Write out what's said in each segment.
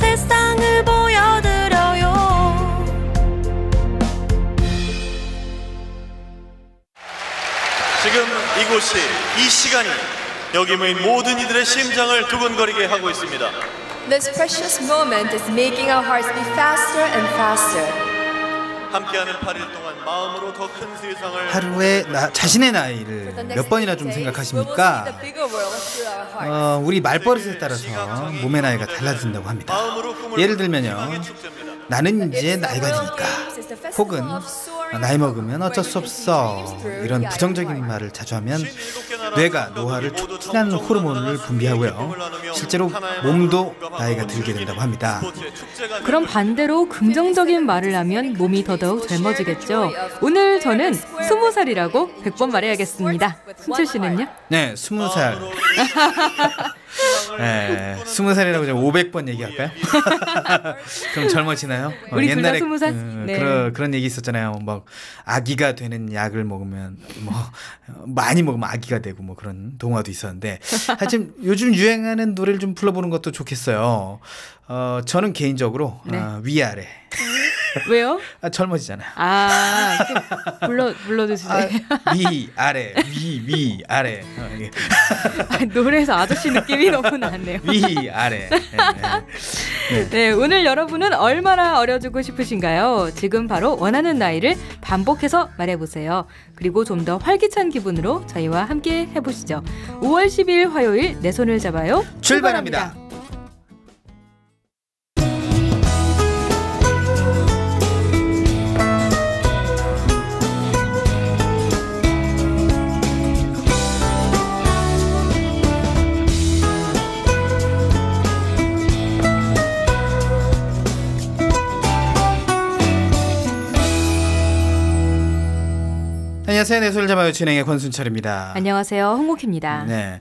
세상을 보여드려요. 지금 이곳이, 이 시간이 여기 모인 모든 이들의 심장을 두근거리게 하고 있습니다. This precious moment is making our hearts beat faster and faster. 함께하는 8일 동안 마음으로 더 큰 세상을 하루에 자신의 나이를 몇 번이나 좀 생각하십니까? 우리 말버릇에 따라서 몸의 나이가 달라진다고 합니다. 예를 들면요, 나는 이제 나이가 드니까, 혹은 나이 먹으면 어쩔 수 없어, 이런 부정적인 말을 자주 하면 뇌가 노화를 촉진하는 호르몬을 분비하고요, 실제로 몸도 나이가 들게 된다고 합니다. 그럼 반대로 긍정적인 말을 하면 몸이 더더욱 젊어지겠죠. 오늘 저는 20살이라고 100번 말해야겠습니다. 순철 씨는요? 네, 20살. 네, 20살이라고 좀 500번 얘기할까요? 그럼 젊어지나요? 우리 옛날에 20살? 네. 그런 얘기 있었잖아요. 막 아기가 되는 약을 먹으면 뭐 많이 먹으면 아기가 되고 뭐 그런 동화도 있었는데, 하여튼 요즘 유행하는 노래를 좀 불러보는 것도 좋겠어요. 저는 개인적으로 네. 위아래. 왜요? 젊어지잖아요. 불러주세요. 위아래, 위아래. 노래에서 아저씨 느낌이 너무 나네요. 위아래. 네, 오늘 여러분은 얼마나 어려지고 싶으신가요? 지금 바로 원하는 나이를 반복해서 말해보세요. 그리고 좀 더 활기찬 기분으로 저희와 함께 해보시죠. 5월 12일 화요일 내 손을 잡아요. 출발합니다. 안녕하세요. 내 손을 잡아요. 진행의 권순철입니다. 안녕하세요. 홍옥희입니다. 네.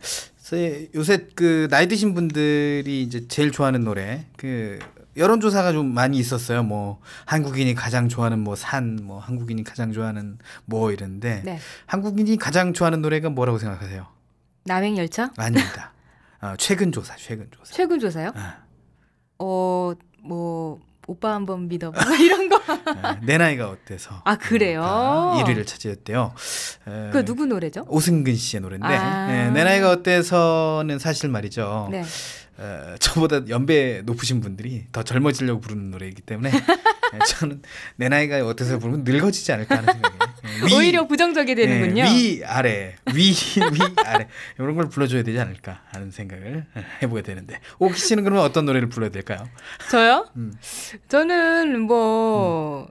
요새 그 나이 드신 분들이 이제 제일 좋아하는 노래, 그 여론조사가 좀 많이 있었어요. 뭐 한국인이 가장 좋아하는 뭐 산, 뭐 한국인이 가장 좋아하는 뭐 이런데, 네. 한국인이 가장 좋아하는 노래가 뭐라고 생각하세요? 남행열차? 아닙니다. 최근 조사요? 최근 조사요? 뭐 오빠 한번 믿어봐 이런 거. 내 나이가 어때서? 아, 그래요? 1위를 차지했대요. 그 누구 노래죠? 오승근 씨의 노래인데, 내 나이가 어때서는 사실 말이죠. 네. 저보다 연배 높으신 분들이 더 젊어지려고 부르는 노래이기 때문에 저는 내 나이가 어때서 부르면 늙어지지 않을까 하는 생각이에요. 오히려 부정적이 되는군요. 위 아래 이런 걸 불러줘야 되지 않을까 하는 생각을 해보게 되는데, 오키 씨는 그러면 어떤 노래를 불러야 될까요? 저요? 저는 뭐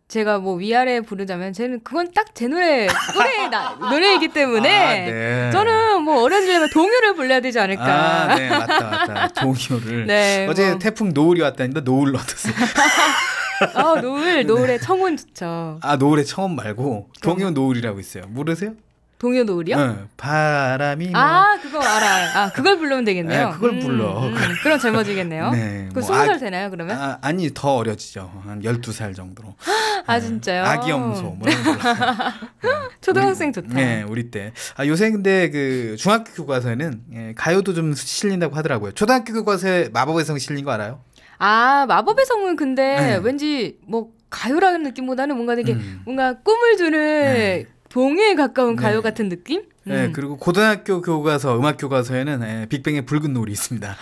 제가 뭐 위아래 부르자면 저는 그건 딱 제 노래이기 때문에 네. 저는 뭐 어른들이면 동요를 불러야 되지 않을까. 네, 맞다. 동요를. 네, 어제 태풍 노을이 왔다는데 노을 어떠세요? 노을의 청혼 좋죠. 노을의 청혼 말고 동요 노을이라고 있어요. 모르세요? 동요 노을이요? 응. 바람이 그거 알아요. 그걸 부르면 되겠네요. 네, 그걸 불러. 그럼 젊어지겠네요. 네. 그 20살 되나요, 그러면? 아니, 더 어려지죠. 한 12살 정도로. 진짜요? 아기 염소 뭐 이런 거. 초등학생 좋다. 네, 우리 때. 요새 근데 그 중학교 교과서에는 가요도 좀 실린다고 하더라고요. 초등학교 교과서에 마법의 성 실린 거 알아요? 마법의 성은 근데 왠지 뭐 가요라는 느낌보다는 뭔가 되게 뭔가 꿈을 주는 동요에 가까운 가요 같은 느낌? 네, 그리고 고등학교 교과서, 음악 교과서에는 빅뱅의 붉은 노을이 있습니다.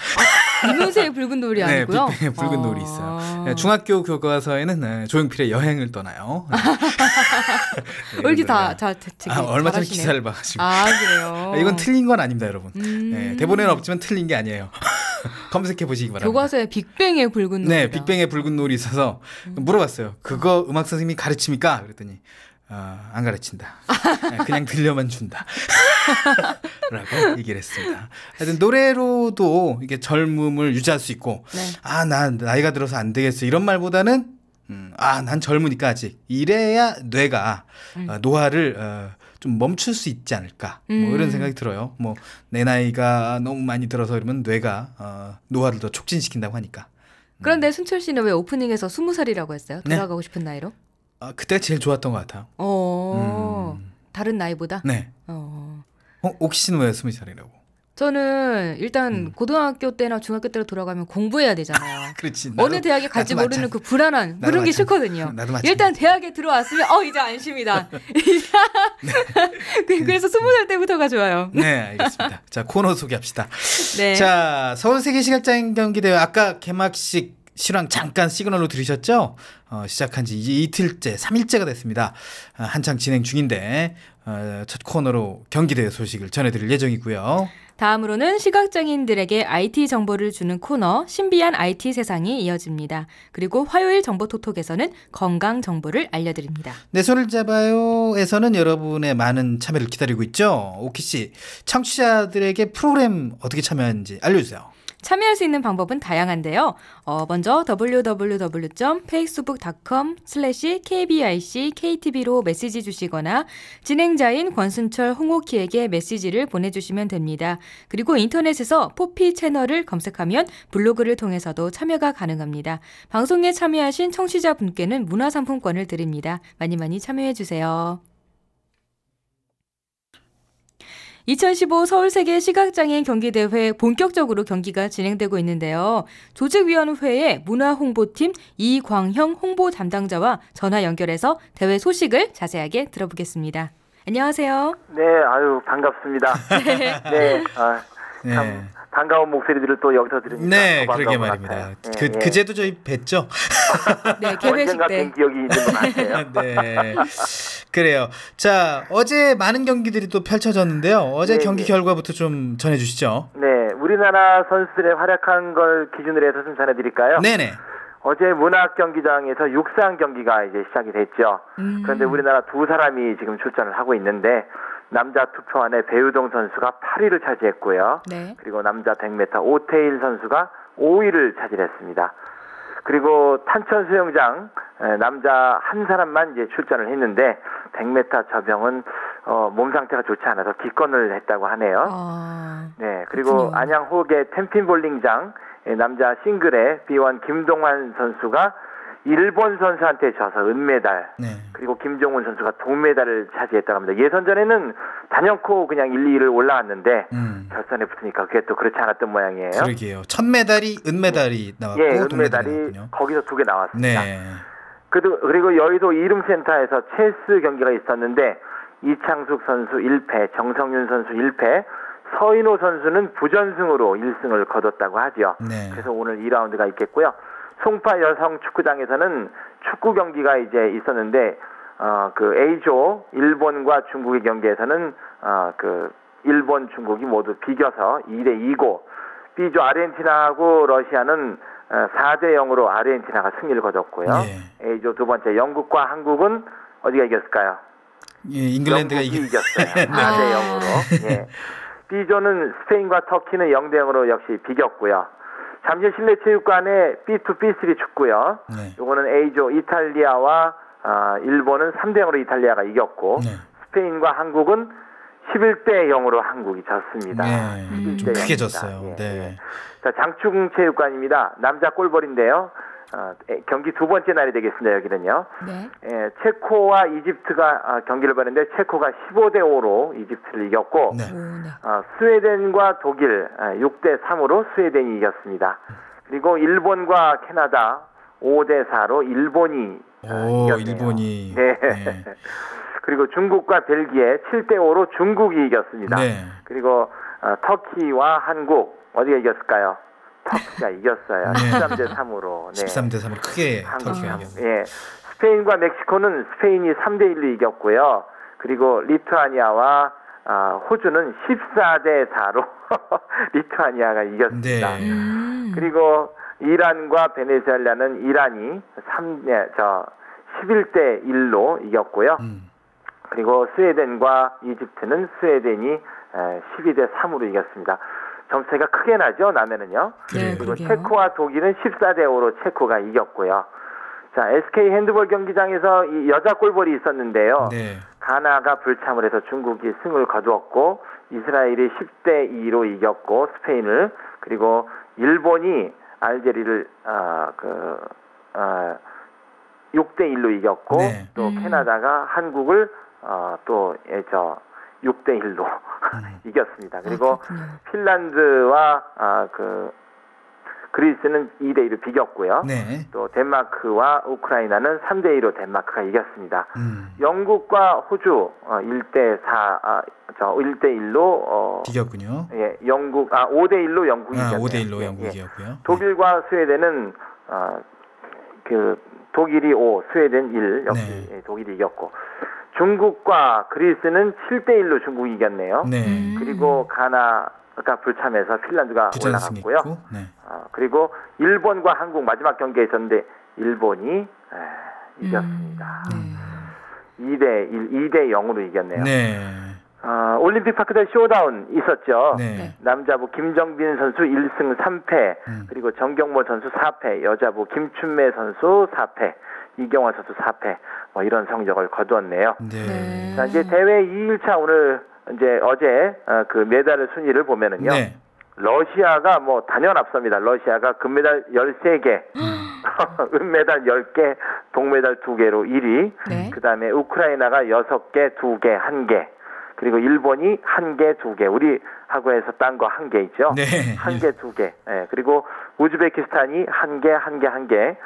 이문세의 붉은 노을이 아니고요? 네, 빅뱅의 붉은 노을이 있어요. 네, 중학교 교과서에는 조용필의 여행을 떠나요. 왜 이렇게 다 얼마 전에 기사를 봐가지고. 그래요? 이건 틀린 건 아닙니다, 여러분. 네, 대본에는 없지만 틀린 게 아니에요. 검색해 보시기 바랍니다. 교과서에 빅뱅의 붉은 노을. 네, 빅뱅의 붉은 노을이 있어서 물어봤어요. 그거 음악 선생님이 가르칩니까? 그랬더니 안 가르친다. 그냥 들려만 준다. 라고 얘기를 했습니다. 하여튼 노래로도 이게 젊음을 유지할 수 있고, 난 나이가 들어서 안 되겠어 이런 말보다는 난 젊으니까 아직 이래야 뇌가 노화를 좀 멈출 수 있지 않을까, 뭐 이런 생각이 들어요. 뭐 내 나이가 너무 많이 들어서 그러면 뇌가 노화를 더 촉진시킨다고 하니까. 그런데 순철 씨는 왜 오프닝에서 20살이라고 했어요? 돌아가고 싶은 나이로? 그때가 제일 좋았던 것 같아요. 다른 나이보다? 네. 옥시 씨는 왜 20살이라고? 저는 일단 고등학교 때나 중학교 때로 돌아가면 공부해야 되잖아요. 그렇지. 어느 대학에 갈지 모르는 그 불안한 그런 게 싫거든요. 일단 대학에 들어왔으면 이제 안심이다. 그래서 20살 때부터가 좋아요. 네, 알겠습니다. 자, 코너 소개합시다. 네. 자, 서울세계시각장인 경기대회 아까 개막식 실황 잠깐 시그널로 들으셨죠? 시작한 지 이제 이틀째, 3일째가 됐습니다. 한창 진행 중인데 첫 코너로 경기대회 소식을 전해드릴 예정이고요. 다음으로는 시각장애인들에게 IT 정보를 주는 코너 신비한 IT 세상이 이어집니다. 그리고 화요일 정보톡톡에서는 건강 정보를 알려드립니다. 내 손을 잡아요에서는 여러분의 많은 참여를 기다리고 있죠. 오키 씨, 청취자들에게 프로그램 어떻게 참여하는지 알려주세요. 참여할 수 있는 방법은 다양한데요. 먼저 www.facebook.com/kbic/ktb로 메시지 주시거나 진행자인 권순철 홍옥희에게 메시지를 보내주시면 됩니다. 그리고 인터넷에서 포피 채널을 검색하면 블로그를 통해서도 참여가 가능합니다. 방송에 참여하신 청취자분께는 문화상품권을 드립니다. 많이 많이 참여해주세요. 2015 서울세계 시각장애인 경기대회 본격적으로 경기가 진행되고 있는데요. 조직위원회의 문화홍보팀 이광형 홍보 담당자와 전화 연결해서 대회 소식을 자세하게 들어보겠습니다. 안녕하세요. 네, 반갑습니다. 네, 참 반가운 목소리들을 또 여기서 들으니까 네, 더 그러게 반가운 말입니다. 것 같아요. 그제도 저희 뵀죠? 네, 개회식 언젠가 때. 뵌 기억이 있는 것 같아요. 네, 그래요. 자, 어제 많은 경기들이 또 펼쳐졌는데요. 어제 경기 결과부터 좀 전해주시죠. 네, 우리나라 선수들의 활약한 걸 기준으로 해서 좀 전해드릴까요? 네네. 어제 문학 경기장에서 육상 경기가 이제 시작이 됐죠. 그런데 우리나라 두 사람이 지금 출전을 하고 있는데 남자 투표안에 배우동 선수가 8위를 차지했고요. 네. 그리고 남자 100m 오태일 선수가 5위를 차지했습니다. 그리고 탄천 수영장 남자 한 사람만 이제 출전을 했는데 100m 저병은 몸 상태가 좋지 않아서 기권을 했다고 하네요. 네, 그리고 그렇군요. 안양 호계 템핀 볼링장 남자 싱글의 B1 김동환 선수가 일본 선수한테 져서 은메달, 네. 그리고 김종훈 선수가 동메달을 차지했다고 합니다. 예선전에는 단연코 그냥 1, 2위를 올라왔는데 결선에 붙으니까 그게 또 그렇지 않았던 모양이에요. 그러게요. 첫 메달이 은메달이 나왔고 예, 동메달이 은메달이 나왔군요. 거기서 2개 나왔습니다. 네. 그리고 여의도 이름센터에서 체스 경기가 있었는데 이창숙 선수 1패, 정성윤 선수 1패, 서인호 선수는 부전승으로 1승을 거뒀다고 하죠. 네. 그래서 오늘 2라운드가 있겠고요. 송파 여성 축구장에서는 축구 경기가 이제 있었는데 그 A조 일본과 중국의 경기에서는 그 일본, 중국이 모두 비겨서 2대2고 B조 아르헨티나하고 러시아는 4대0으로 아르헨티나가 승리를 거뒀고요. 네. A조 두 번째 영국과 한국은 어디가 이겼을까요? 예, 잉글랜드가 영국이 이겼어요. 4대0으로. 예. B조는 스페인과 터키는 0대0으로 역시 비겼고요. 잠실 실내체육관의 B2, B3 축구요. 네. 요거는 A조 이탈리아와 일본은 3대0으로 이탈리아가 이겼고 네. 스페인과 한국은 11대0으로 한국이 졌습니다. 네. 좀 11대0입니다. 크게 졌어요. 예. 네. 자, 장충체육관입니다. 남자 골벌인데요. 경기 두 번째 날이 되겠습니다. 여기는요. 네. 예, 체코와 이집트가 경기를 벌였는데 체코가 15대5로 이집트를 이겼고 네. 스웨덴과 독일 6대3으로 스웨덴이 이겼습니다. 그리고 일본과 캐나다 5대4로 일본이 이겼네요. 일본이. 네. 네. 그리고 중국과 벨기에 7대5로 중국이 이겼습니다. 네. 그리고 터키와 한국 어디가 이겼을까요? 터키가 이겼어요. 네. 13대3으로. 네. 13대3으로 크게 터키가 한국. 이겼네요. 예. 스페인과 멕시코는 스페인이 3대1로 이겼고요. 그리고 리투아니아와 호주는 14대4로 리투아니아가 이겼습니다. 네. 그리고 이란과 베네수엘라는 이란이 11대1로 이겼고요. 그리고 스웨덴과 이집트는 스웨덴이 12대3으로 이겼습니다. 점수가 크게 나죠, 나면은요. 네, 그리고 그러게요. 체코와 독일은 14대5로 체코가 이겼고요. 자, SK 핸드볼 경기장에서 이 여자 골볼이 있었는데요. 네. 가나가 불참을 해서 중국이 승을 거두었고 이스라엘이 10대2로 이겼고 스페인을, 그리고 일본이 알제리를 6대1로 이겼고 네. 또 캐나다가 한국을 또 6대1로 이겼습니다. 그리고 그렇군요. 핀란드와 그리스는 2대2로 비겼고요. 네. 또 덴마크와 우크라이나는 3대2로 덴마크가 이겼습니다. 영국과 호주 1대1로 비겼군요. 예, 5대1로 영국이 이겼네요. 5대1로 예, 영국이었고요. 예. 독일과 스웨덴은 독일이 5, 스웨덴 1 역시 네. 독일이 이겼고 중국과 그리스는 7대1로 중국이 이겼네요. 네. 그리고 가나가 불참해서 핀란드가 올라갔고요. 부전승했고. 네. 그리고 일본과 한국 마지막 경기에 있었는데 일본이 이겼습니다. 2대 0으로 이겼네요. 네. 올림픽 파크대 쇼다운 있었죠. 네. 남자부 김정빈 선수 1승 3패, 그리고 정경모 선수 4패, 여자부 김춘매 선수 4패, 이경화 선수 4패, 뭐 이런 성적을 거두었네요. 네. 자, 이제 대회 2일차 오늘 이제 어제 그 메달 순위를 보면은요. 네. 러시아가 뭐 단연 앞섭니다. 러시아가 금메달 13개, 은메달 10개, 동메달 2개로 1위. 네. 그다음에 우크라이나가 6개, 2개, 1개. 그리고 일본이 1개, 2개. 우리하고에서 딴 거 1개 있죠. 네. 1개, 2개. 예. 그리고 우즈베키스탄이 1개, 1개, 1개.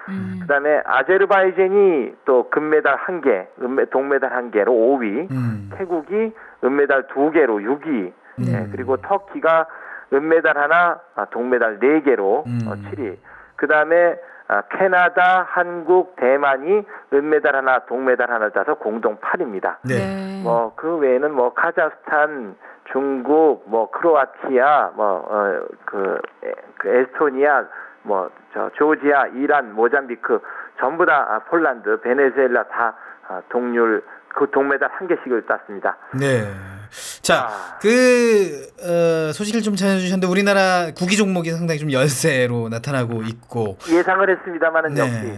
그다음에 아제르바이잔이 또 금메달 1개, 동메달 1개로 5위. 태국이 은메달 2개로 6위. 예. 그리고 터키가 은메달 하나, 동메달 4개로 7위. 그다음에 캐나다, 한국, 대만이 은메달 하나, 동메달 하나 따서 공동 8위입니다. 네. 뭐 그 외에는 뭐 카자흐스탄, 중국, 뭐 크로아티아, 그 에스토니아, 조지아, 이란, 모잠비크 전부 다 폴란드, 베네수엘라 다 동률 그 동메달 1개씩을 땄습니다. 네. 자, 소식을 좀 전해주셨는데 우리나라 구기 종목이 상당히 좀 열세로 나타나고 있고 예상을 했습니다만은 네. 역시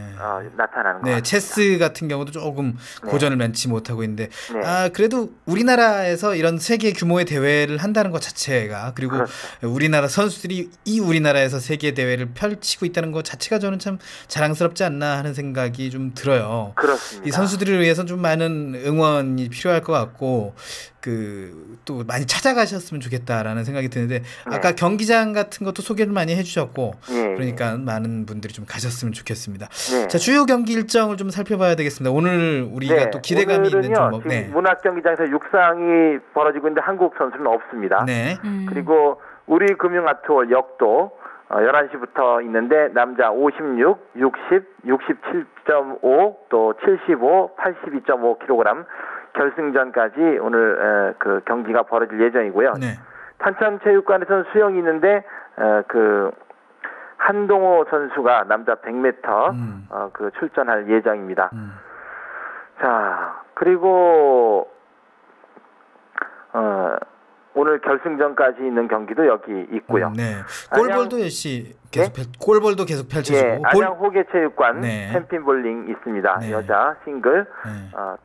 나타나는 것 네, 같습니다. 체스 같은 경우도 조금 고전을 면치 못하고 있는데 네. 그래도 우리나라에서 이런 세계 규모의 대회를 한다는 것 자체가 그리고 그렇죠. 우리나라 선수들이 이 우리나라에서 세계 대회를 펼치고 있다는 것 자체가 저는 참 자랑스럽지 않나 하는 생각이 좀 들어요. 그렇습니다. 이 선수들을 위해서 좀 많은 응원이 필요할 것 같고 또 많이 찾아가셨으면 좋겠다라는 생각이 드는데 아까 경기장 같은 것도 소개를 많이 해주셨고 그러니까 많은 분들이 좀 가셨으면 좋겠습니다. 네. 자, 주요 경기 일정을 좀 살펴봐야 되겠습니다. 오늘 우리가 또 기대감이 있는 종목. 지금 문학경기장에서 육상이 벌어지고 있는데 한국 선수는 없습니다. 네. 그리고 우리금융아트홀 역도 11시부터 있는데 남자 56, 60, 67.5, 또 75, 82.5kg 결승전까지 오늘 그 경기가 벌어질 예정이고요. 네. 탄천체육관에서는 수영이 있는데 한동호 선수가 남자 100m 그 출전할 예정입니다. 자, 그리고 오늘 결승전까지 있는 경기도 여기 있고요. 네. 골볼도 역시 계속 골볼도 계속 펼쳐지고. 안양 호계체육관 네. 챔피언 볼링 있습니다. 네. 여자 싱글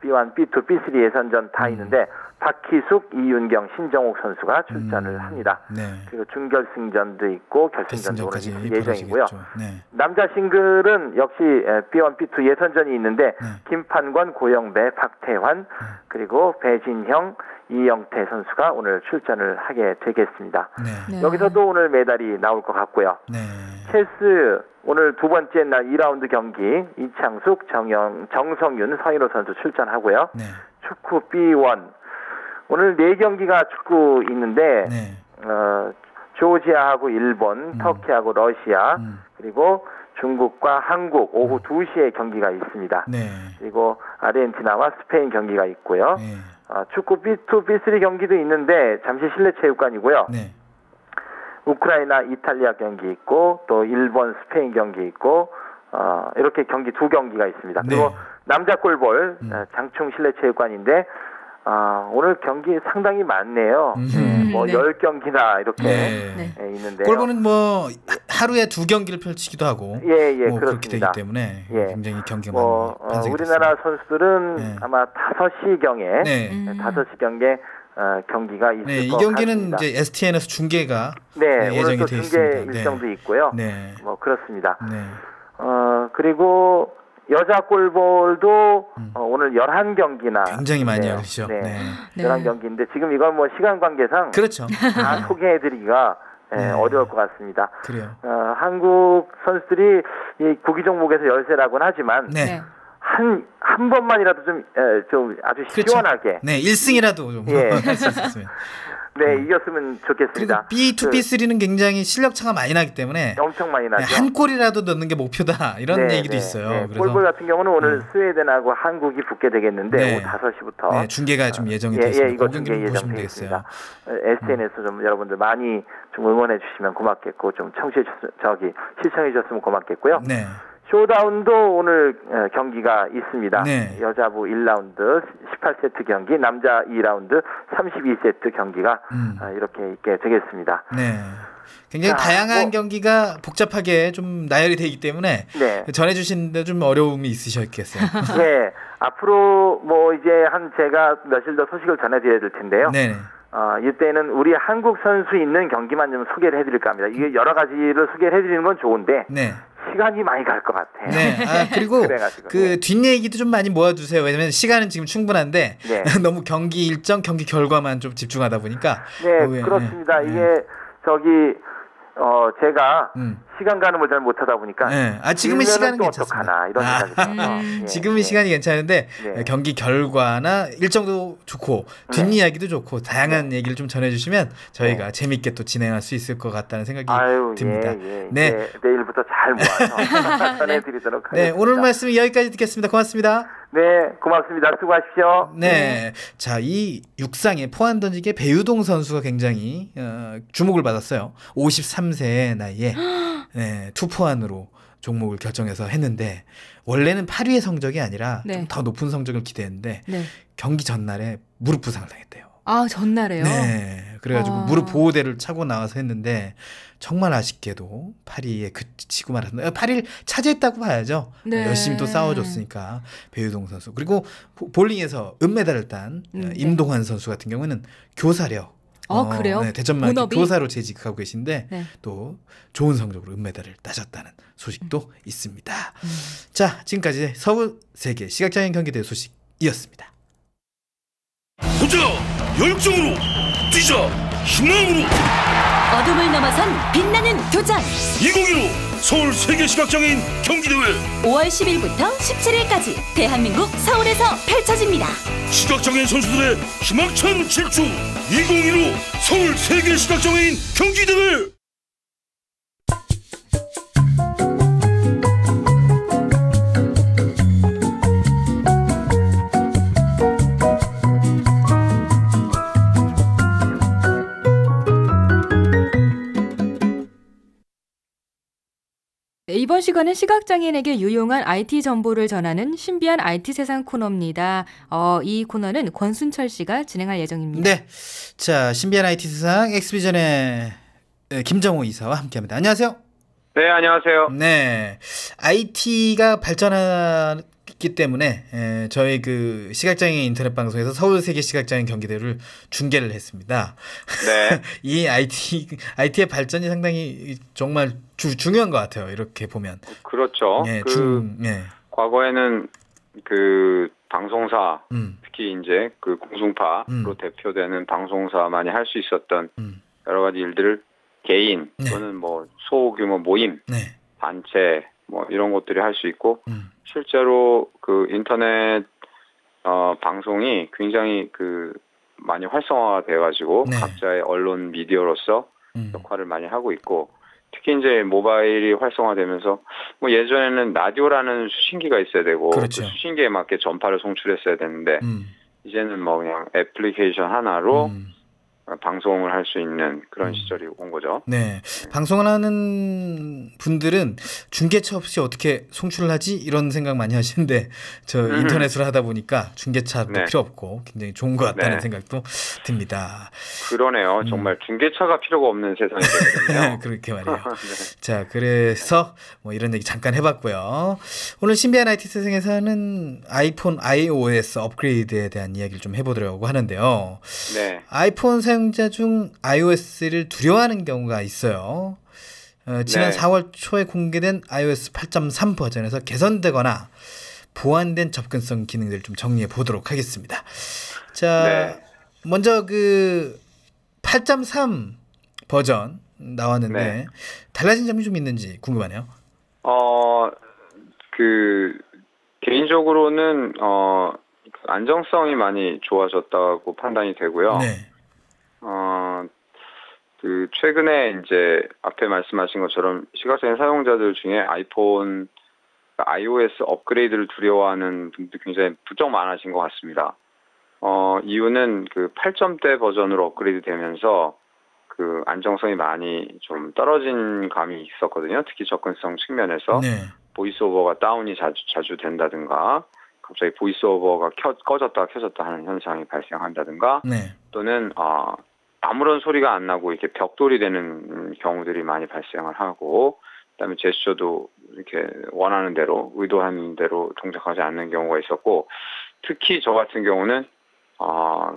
B1, B2, B3 예선전 다 있는데 박희숙, 이윤경, 신정옥 선수가 출전을 합니다. 네. 그리고 준결승전도 있고 결승전도 오늘 있을 예정이고요. 네. 남자 싱글은 역시 B1, B2 예선전이 있는데 김판권, 고영배, 박태환 그리고 배진형, 이영태 선수가 오늘 출전을 하게 되겠습니다. 네. 여기서도 오늘 메달이 나올 것 같고요. 네. 체스 오늘 두 번째 날 2라운드 경기 이창숙, 정성윤, 서인호 선수 출전하고요. 네. 축구 B1 오늘 4경기가 축구 있는데 조지아하고 일본, 터키하고 러시아 그리고 중국과 한국 오후 2시에 경기가 있습니다. 네. 그리고 아르헨티나와 스페인 경기가 있고요. 네. 축구 B2, B3 경기도 있는데 잠시 실내체육관이고요. 네. 우크라이나, 이탈리아 경기 있고 또 일본, 스페인 경기 있고 이렇게 경기 2경기가 있습니다. 그리고 네. 남자 골볼 장충 실내체육관인데 오늘 경기 상당히 많네요. 뭐 네. 10경기나 이렇게 네. 있는데요. 골볼은 뭐 하루에 2경기를 펼치기도 하고 뭐 그렇게 되기 그렇습니다. 때문에 예. 굉장히 경기가 뭐 많이 반성이 우리나라 됐습니다. 선수들은 네. 아마 5시경에 네. 5시경에 경기가 있을 네, 이 것 경기는 같습니다. 이제 STN에서 중계가 네, 오늘 예정이 또 되어 중계 있습니다. 일정도 있고요. 네. 뭐 그렇습니다. 네. 그리고 여자 골볼도 오늘 11경기나 굉장히 많이 열리죠. 네. 네. 11경기인데 지금 이건 뭐 시간 관계상 그렇죠. 다 소개해드리기가 어려울 것 같습니다. 그래요. 한국 선수들이 이 구기 종목에서 열세라고는 하지만 네. 한 번만이라도 좀 아주 그렇죠. 시원하게 네, 1승이라도 좀 할 수 있었으면. 이겼으면 좋겠습니다. 그리고 B2, B3는 굉장히 실력 차가 많이 나기 때문에 엄청 많이 나죠. 한 골이라도 넣는 게 목표다 이런 얘기도 있어요. 그래서 골볼 같은 경우는 오늘 스웨덴하고 한국이 붙게 되겠는데 오후 5시부터 중계가 좀 예정이 되어 있습니다. 이거 중계 예정되어 있습니다. SNS에서 좀 여러분들 많이 좀 응원해 주시면 고맙겠고 좀 시청해 주셨으면 고맙겠고요. 네. 쇼다운도 오늘 경기가 있습니다. 네. 여자부 1라운드 18세트 경기, 남자 2라운드 32세트 경기가 이렇게 있게 되겠습니다. 네. 굉장히 다양한 경기가 복잡하게 좀 나열이 되기 때문에 전해주시는데 좀 어려움이 있으셨겠어요. 네. 앞으로 뭐 이제 제가 며칠 더 소식을 전해드려야 될 텐데요. 네. 이때는 우리 한국 선수 있는 경기만 좀 소개를 해드릴까 합니다. 이게 여러 가지를 소개를 해드리는 건 좋은데 시간이 많이 갈 것 같아요. 네. 그리고 그 뒷얘기도 좀 많이 모아주세요. 왜냐면 시간은 지금 충분한데 너무 경기 일정, 경기 결과만 좀 집중하다 보니까. 그렇습니다. 이게 제가 시간 가늠을 잘 못하다 보니까 지금은 시간은 괜찮습니다. 이런 생각이 들어서 지금은 시간이 괜찮은데 경기 결과나 일정도 좋고 뒷이야기도 좋고 다양한 얘기를 좀 전해주시면 저희가 재밌게 또 진행할 수 있을 것 같다는 생각이 듭니다. 내일부터 잘 모아서 전해드리도록 하겠습니다. 네, 오늘 말씀 여기까지 듣겠습니다. 고맙습니다. 네, 고맙습니다. 수고하십시오. 네, 자, 이 육상의 포환 던지기의 배유동 선수가 굉장히 주목을 받았어요. 53세의 나이에 투포환으로 종목을 결정해서 했는데 원래는 8위의 성적이 아니라 좀 더 높은 성적을 기대했는데 경기 전날에 무릎 부상을 당했대요. 아, 전날에요? 네. 그래가지고 무릎 보호대를 차고 나와서 했는데 정말 아쉽게도 8위에 그치고 말았습니다. 8위를 차지했다고 봐야죠. 열심히 또 싸워줬으니까 배유동 선수. 그리고 볼링에서 은메달을 딴 임동환 선수 같은 경우는 교사력. 그래요? 대전만 교사로 재직하고 계신데 또 좋은 성적으로 은메달을 따셨다는 소식도 있습니다. 자, 지금까지 서울 세계 시각장애인 경기대회 소식이었습니다. 보자! 열정으로! 뛰자! 희망으로! 어둠을 넘어선 빛나는 도전 2015 서울 세계시각장애인 경기대회 5월 10일부터 17일까지 대한민국 서울에서 펼쳐집니다. 시각장애인 선수들의 희망찬 질주 2015 서울 세계시각장애인 경기대회. 이번 시간은 시각장애인에게 유용한 IT 정보를 전하는 신비한 IT 세상 코너입니다. 이 코너는 권순철 씨가 진행할 예정입니다. 네, 자, 신비한 IT 세상 엑스비전의 김정호 이사와 함께합니다. 안녕하세요. 네, 안녕하세요. 네, IT가 발전하기 때문에 저희 그 시각장애인 인터넷 방송에서 서울 세계 시각장애인 경기대회를 중계를 했습니다. 네. 이 IT의 발전이 상당히 정말 중요한 것 같아요. 이렇게 보면. 그렇죠. 과거에는 그 방송사, 특히 이제 그 공중파로 대표되는 방송사만이 할 수 있었던 여러 가지 일들을 개인 또는 뭐 소규모 모임, 단체 뭐 이런 것들이 할 수 있고 실제로 그 인터넷 방송이 굉장히 그 많이 활성화가 돼가지고 각자의 언론 미디어로서 역할을 많이 하고 있고 특히 이제 모바일이 활성화되면서 뭐 예전에는 라디오라는 수신기가 있어야 되고 그렇죠. 그 수신기에 맞게 전파를 송출했어야 되는데 이제는 뭐 그냥 애플리케이션 하나로 방송을 할 수 있는 그런 시절이 온 거죠. 네, 방송을 하는 분들은 중계차 없이 어떻게 송출을 하지? 이런 생각 많이 하시는데 저 인터넷으로 하다 보니까 중계차도 필요 없고 굉장히 좋은 것 같다는 생각도 듭니다. 그러네요. 정말 중계차가 필요가 없는 세상이 되거든요. 그렇게 말이에요. 자, 그래서 뭐 이런 얘기 잠깐 해봤고요. 오늘 신비한 IT 세상에서는 아이폰 iOS 업그레이드에 대한 이야기를 좀 해보려고 하는데요. 아이폰 사용자 중 iOS를 두려워하는 경우가 있어요. 지난 네. 4월 초에 공개된 iOS 8.3 버전에서 개선되거나 보완된 접근성 기능들을 좀 정리해 보도록 하겠습니다. 자, 네. 먼저 그 8.3 버전 나왔는데 네. 달라진 점이 좀 있는지 궁금하네요. 개인적으로는 안정성이 많이 좋아졌다고 판단이 되고요. 네. 최근에 이제 앞에 말씀하신 것처럼 시각장애 사용자들 중에 아이폰 iOS 업그레이드를 두려워하는 분들이 굉장히 부쩍 많아진 것 같습니다. 이유는 그 8점대 버전으로 업그레이드 되면서 그 안정성이 많이 좀 떨어진 감이 있었거든요. 특히 접근성 측면에서. 네. 보이스오버가 다운이 자주 된다든가, 갑자기 보이스오버가 꺼졌다 켜졌다 하는 현상이 발생한다든가, 네. 또는 아무런 소리가 안 나고 이렇게 벽돌이 되는 경우들이 많이 발생을 하고, 그다음에 제스처도 이렇게 원하는 대로 의도하는 대로 동작하지 않는 경우가 있었고, 특히 저 같은 경우는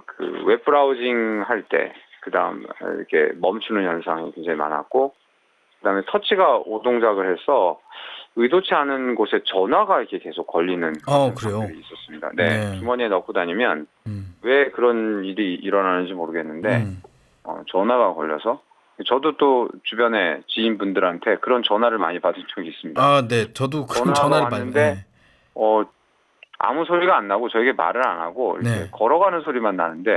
그 웹 브라우징 할 때 그다음 이렇게 멈추는 현상이 굉장히 많았고, 그다음에 터치가 오동작을 해서 의도치 않은 곳에 전화가 이렇게 계속 걸리는 그래요? 현상들이 있었습니다. 네. 주머니에 넣고 다니면 왜 그런 일이 일어나는지 모르겠는데 전화가 걸려서, 저도 또 주변에 지인분들한테 그런 전화를 많이 받은 적이 있습니다. 아, 네. 저도 그런 전화를 받는데 아무 소리가 안 나고 저에게 말을 안 하고 이렇게 네. 걸어가는 소리만 나는데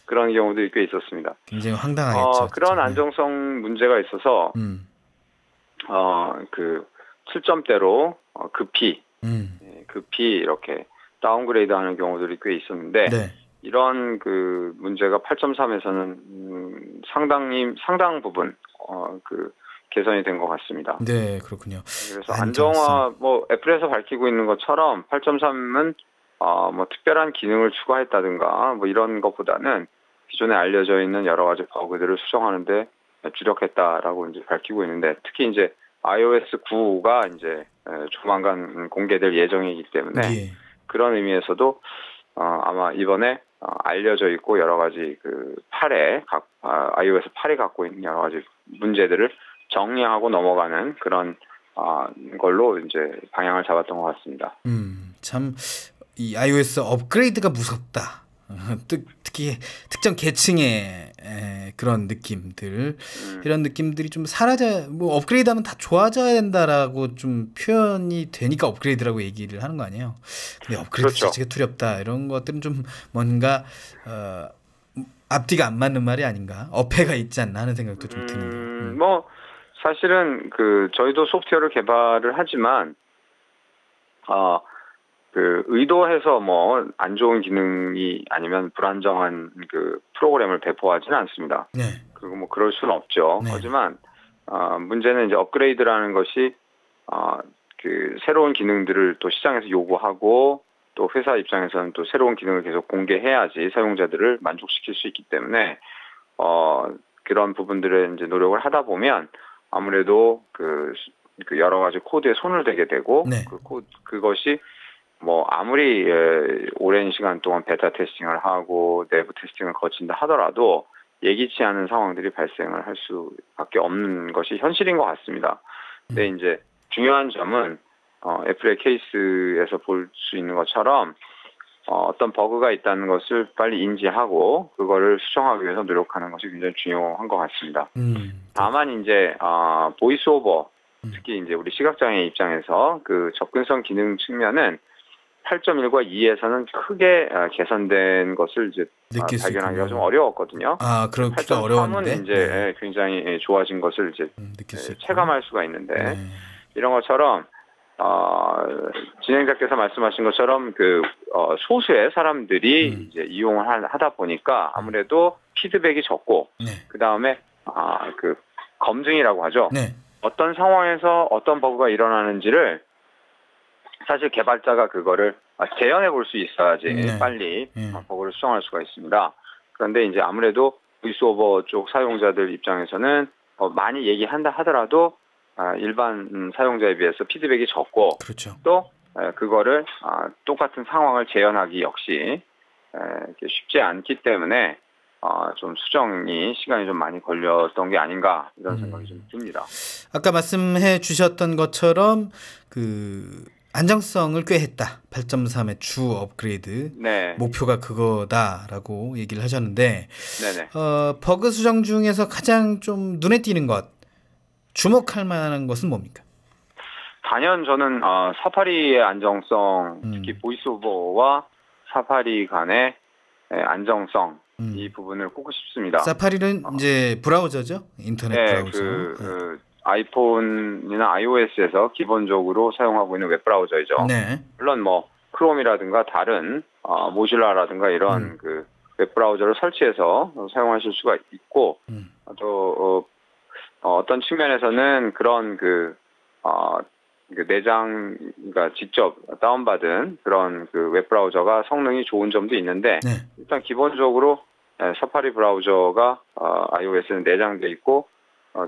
그런 경우도 꽤 있었습니다. 굉장히 황당하겠죠. 그런 안정성 문제가 있어서 그 7점대로 급히 이렇게 다운그레이드하는 경우들이 꽤 있었는데, 네. 이런 그 문제가 8.3에서는 상당 부분 그 개선이 된 것 같습니다. 네, 그렇군요. 그래서 안정화, 애플에서 밝히고 있는 것처럼 8.3은 특별한 기능을 추가했다든가 이런 것보다는 기존에 알려져 있는 여러 가지 버그들을 수정하는데 주력했다라고 이제 밝히고 있는데, 특히 이제 iOS 9가 이제 조만간 공개될 예정이기 때문에 예. 그런 의미에서도 아마 이번에 알려져 있고 여러 가지 그 iOS 8이 갖고 있는 여러 가지 문제들을 정리하고 넘어가는 그런 걸로 이제 방향을 잡았던 것 같습니다. 참 이 iOS 업그레이드가 무섭다. 특히 특정 계층의 그런 느낌들, 이런 느낌들이 좀 업그레이드하면 다 좋아져야 된다라고 좀 표현이 되니까 업그레이드라고 얘기를 하는 거 아니에요? 근데 업그레이드 그렇죠. 자체가 두렵다, 이런 것들은 좀 뭔가 앞뒤가 안 맞는 말이 아닌가, 어폐가 있지 않나 하는 생각도 좀 드네요. 사실은 저희도 소프트웨어를 개발을 하지만 그 의도해서 안 좋은 기능이 아니면 불안정한 그 프로그램을 배포하지는 않습니다. 네. 그리고 그럴 수는 없죠. 네. 하지만 문제는 이제 업그레이드라는 것이 그 새로운 기능들을 또 시장에서 요구하고, 또 회사 입장에서는 또 새로운 기능을 계속 공개해야지 사용자들을 만족시킬 수 있기 때문에 그런 부분들에 이제 노력을 하다 보면 아무래도 그 여러 가지 코드에 손을 대게 되고, 네. 그것이 아무리 오랜 시간 동안 베타 테스팅을 하고 내부 테스팅을 거친다 하더라도 예기치 않은 상황들이 발생을 할 수밖에 없는 것이 현실인 것 같습니다. 근데 이제 중요한 점은 애플의 케이스에서 볼 수 있는 것처럼 어떤 버그가 있다는 것을 빨리 인지하고 그거를 수정하기 위해서 노력하는 것이 굉장히 중요한 것 같습니다. 다만 이제 보이스오버, 특히 이제 우리 시각장애 입장에서 그 접근성 기능 측면은 8.1과 2에서는 크게 개선된 것을 이제 발견하기가 좀 어려웠거든요. 그렇기가 어려웠는데 8.3은 이제 굉장히 좋아진 것을 이제 체감할 수가 있는데, 네. 이런 것처럼 진행자께서 말씀하신 것처럼 소수의 사람들이 이제 이용을 하다 보니까 아무래도 피드백이 적고, 네. 그 다음에 그 검증이라고 하죠. 네. 어떤 상황에서 어떤 버그가 일어나는지를 사실 개발자가 그거를 재현해 볼 수 있어야지 빨리 버그를 수정할 수가 있습니다. 그런데 이제 아무래도 보이스오버 쪽 사용자들 입장에서는 많이 얘기한다 하더라도 일반 사용자에 비해서 피드백이 적고, 그렇죠. 또 그거를 똑같은 상황을 재현하기 역시 쉽지 않기 때문에 좀 수정이 시간이 좀 많이 걸렸던 게 아닌가 이런 생각이 좀 듭니다. 아까 말씀해 주셨던 것처럼 그 안정성을 꾀했다. 8.3의 주 업그레이드. 네. 목표가 그거다라고 얘기를 하셨는데 네네. 버그 수정 중에서 가장 좀 눈에 띄는 것, 주목할 만한 것은 뭡니까? 단연 저는 사파리의 안정성, 특히 보이스오버와 사파리 간의 안정성 이 부분을 꼽고 싶습니다. 사파리는 이제 브라우저죠? 인터넷 네, 브라우저. 아이폰이나 iOS에서 기본적으로 사용하고 있는 웹 브라우저이죠. 네. 물론 뭐 크롬이라든가 다른 모질라라든가 이런 그 웹 브라우저를 설치해서 사용하실 수가 있고 또 어떤 측면에서는 그런 그 내장, 그러니까 직접 다운받은 그런 그 웹 브라우저가 성능이 좋은 점도 있는데, 네. 일단 기본적으로 사파리 브라우저가 iOS는 내장돼 있고,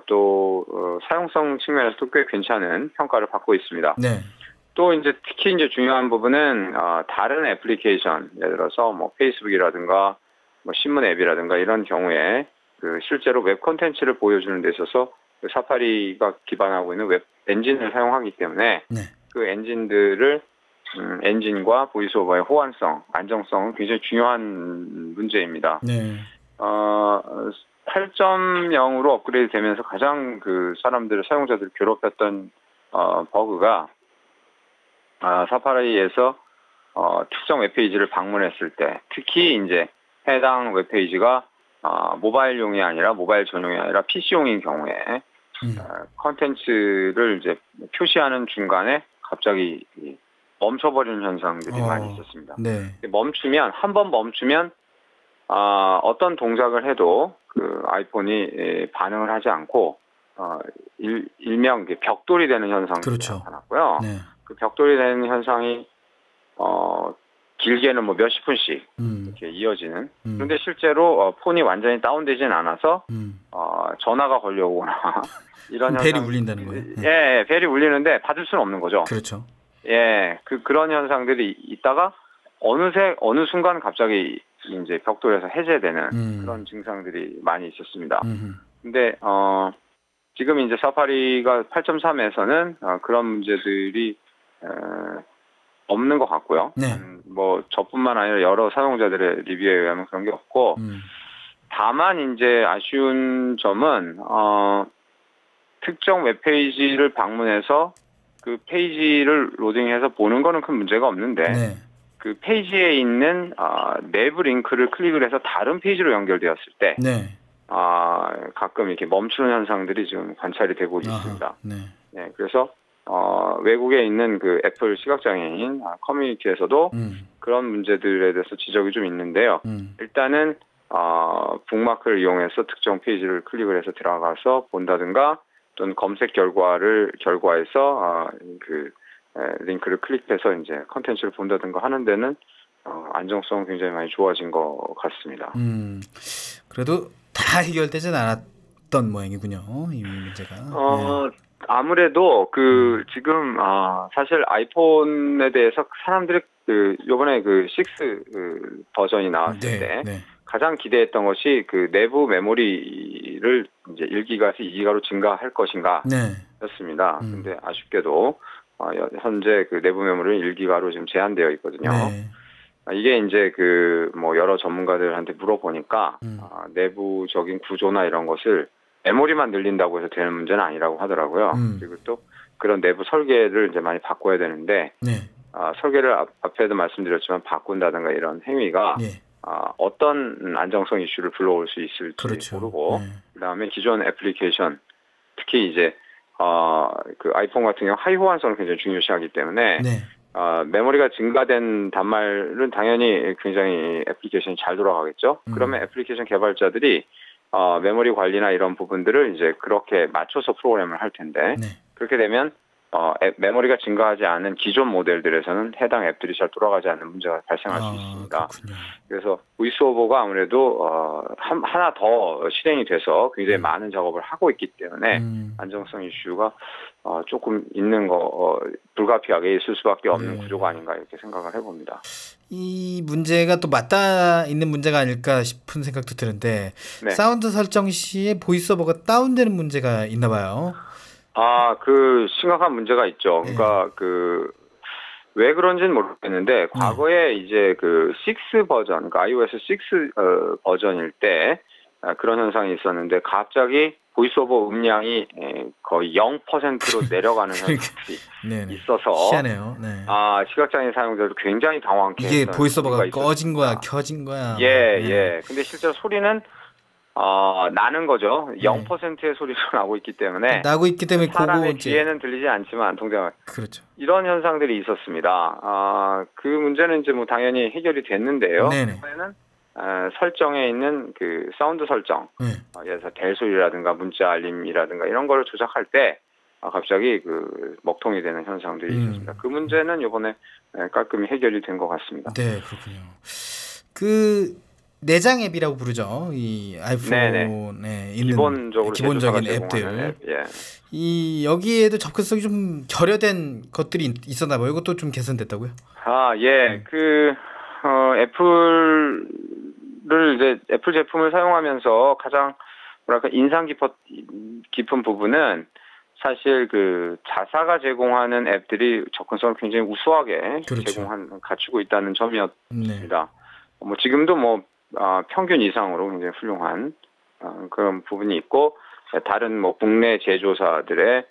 또 사용성 측면에서도 꽤 괜찮은 평가를 받고 있습니다. 네. 또 이제 특히 이제 중요한 부분은 다른 애플리케이션, 예를 들어서 뭐 페이스북이라든가 뭐 신문 앱이라든가 이런 경우에 그 실제로 웹 콘텐츠를 보여주는 데 있어서 그 사파리가 기반하고 있는 웹 엔진을 사용하기 때문에 네. 그 엔진들을 엔진과 보이스오버의 호환성, 안정성은 굉장히 중요한 문제입니다. 네. 8.0으로 업그레이드 되면서 가장 그 사용자들을 괴롭혔던 버그가 사파리에서 특정 웹페이지를 방문했을 때, 특히 이제 해당 웹페이지가 모바일용이 아니라 모바일 전용이 아니라 PC용인 경우에 컨텐츠를 이제 표시하는 중간에 갑자기 멈춰버리는 현상들이 많이 있었습니다. 네. 한 번 멈추면 어떤 동작을 해도 그 아이폰이 반응을 하지 않고 일명 벽돌이 되는 현상이 그렇죠. 나타났고요. 네. 그 벽돌이 되는 현상이 길게는 뭐 몇십 분씩 이렇게 이어지는. 그런데 실제로 폰이 완전히 다운되진 않아서 전화가 걸려오거나 이런 현상. 벨이 울린다는 거예요. 예, 벨이 울리는데 받을 수는 없는 거죠. 그렇죠. 예, 그런 현상들이 있다가 어느 순간 갑자기 이제 벽돌에서 해제되는 그런 증상들이 많이 있었습니다. 근데 지금 이제 사파리가 8.3에서는 그런 문제들이 없는 것 같고요. 네. 뭐 저뿐만 아니라 여러 사용자들의 리뷰에 의하면 그런 게 없고, 다만 이제 아쉬운 점은 특정 웹페이지를 방문해서 그 페이지를 로딩해서 보는 거는 큰 문제가 없는데, 네. 그 페이지에 있는 내부 링크를 클릭을 해서 다른 페이지로 연결되었을 때 네. 가끔 이렇게 멈추는 현상들이 지금 관찰이 되고 있습니다. 네. 네, 그래서 외국에 있는 그 애플 시각장애인 커뮤니티에서도 그런 문제들에 대해서 지적이 좀 있는데요. 일단은 북마크를 이용해서 특정 페이지를 클릭을 해서 들어가서 본다든가, 또는 검색 결과에서 그 링크를 클릭해서 이제 컨텐츠를 본다든가 하는 데는 안정성 굉장히 많이 좋아진 것 같습니다. 그래도 다 해결되진 않았던 모양이군요. 이 문제가. 네. 아무래도 지금 사실 아이폰에 대해서 사람들이 요번에 6 버전이 나왔을 때 가장 기대했던 것이 그 내부 메모리를 이제 1기가에서 2기가로 증가할 것인가 였습니다. 근데 아쉽게도 현재 그 내부 메모리는 1기가로 지금 제한되어 있거든요. 네. 이게 이제 뭐 여러 전문가들한테 물어보니까 내부적인 구조나 이런 것을 메모리만 늘린다고 해서 되는 문제는 아니라고 하더라고요. 그리고 또 그런 내부 설계를 이제 많이 바꿔야 되는데, 설계를 앞에도 말씀드렸지만 바꾼다든가 이런 행위가 어떤 안정성 이슈를 불러올 수 있을지 모르고, 그다음에 기존 애플리케이션, 특히 이제 그 아이폰 같은 경우 하이 호환성을 굉장히 중요시하기 때문에 메모리가 증가된 단말은 당연히 굉장히 애플리케이션이 잘 돌아가겠죠. 그러면 애플리케이션 개발자들이 메모리 관리나 이런 부분들을 이제 그렇게 맞춰서 프로그램을 할 텐데, 그렇게 되면 메모리가 증가하지 않은 기존 모델들에서는 해당 앱들이 잘 돌아가지 않는 문제가 발생할 수 있습니다. 그렇군요. 그래서 보이스오버가 아무래도 하나 더 실행이 돼서 굉장히 많은 작업을 하고 있기 때문에 안정성 이슈가 조금 있는 불가피하게 있을 수밖에 없는 구조가 아닌가 이렇게 생각을 해봅니다. 이 문제가 또 맞닿아 있는 문제가 아닐까 싶은 생각도 드는데 네. 사운드 설정 시에 보이스오버가 다운되는 문제가 있나 봐요. 그 심각한 문제가 있죠. 그러니까 왜 그런지는 모르겠는데 과거에 이제 그 6 버전, 그러니까 iOS 6 버전일 때 그런 현상이 있었는데 갑자기 보이스오버 음량이 거의 0%로 내려가는 현상이 있어서 희한해요. 네. 시각장애인 사용자도 굉장히 당황해. 이게 보이스오버가 꺼진 거야, 켜진 거야. 예. 근데 실제로 소리는 나는 거죠. 0%의 소리로 나고 있기 때문에 사람의 귀에는 들리지 않지만 통장 그렇죠. 이런 현상들이 있었습니다. 그 문제는 이제 뭐 당연히 해결이 됐는데요. 이번에는 설정에 있는 그 사운드 설정, 예를 들어서 벨 소리라든가 문자 알림이라든가 이런 거를 조작할 때 갑자기 그 먹통이 되는 현상들이 있었습니다. 그 문제는 이번에 깔끔히 해결이 된 것 같습니다. 네, 그렇군요. 그 내장 앱이라고 부르죠. 이 아이폰에 있는 기본적인 앱들. 이 여기에도 접근성이 좀 결여된 것들이 있었나 봐요. 이것도 좀 개선됐다고요? 애플 제품을 사용하면서 가장 인상 깊은 부분은 사실 그 자사가 제공하는 앱들이 접근성을 굉장히 우수하게 갖추고 있다는 점이었습니다. 뭐 지금도 평균 이상으로 굉장히 훌륭한 그런 부분이 있고 다른 국내 제조사들의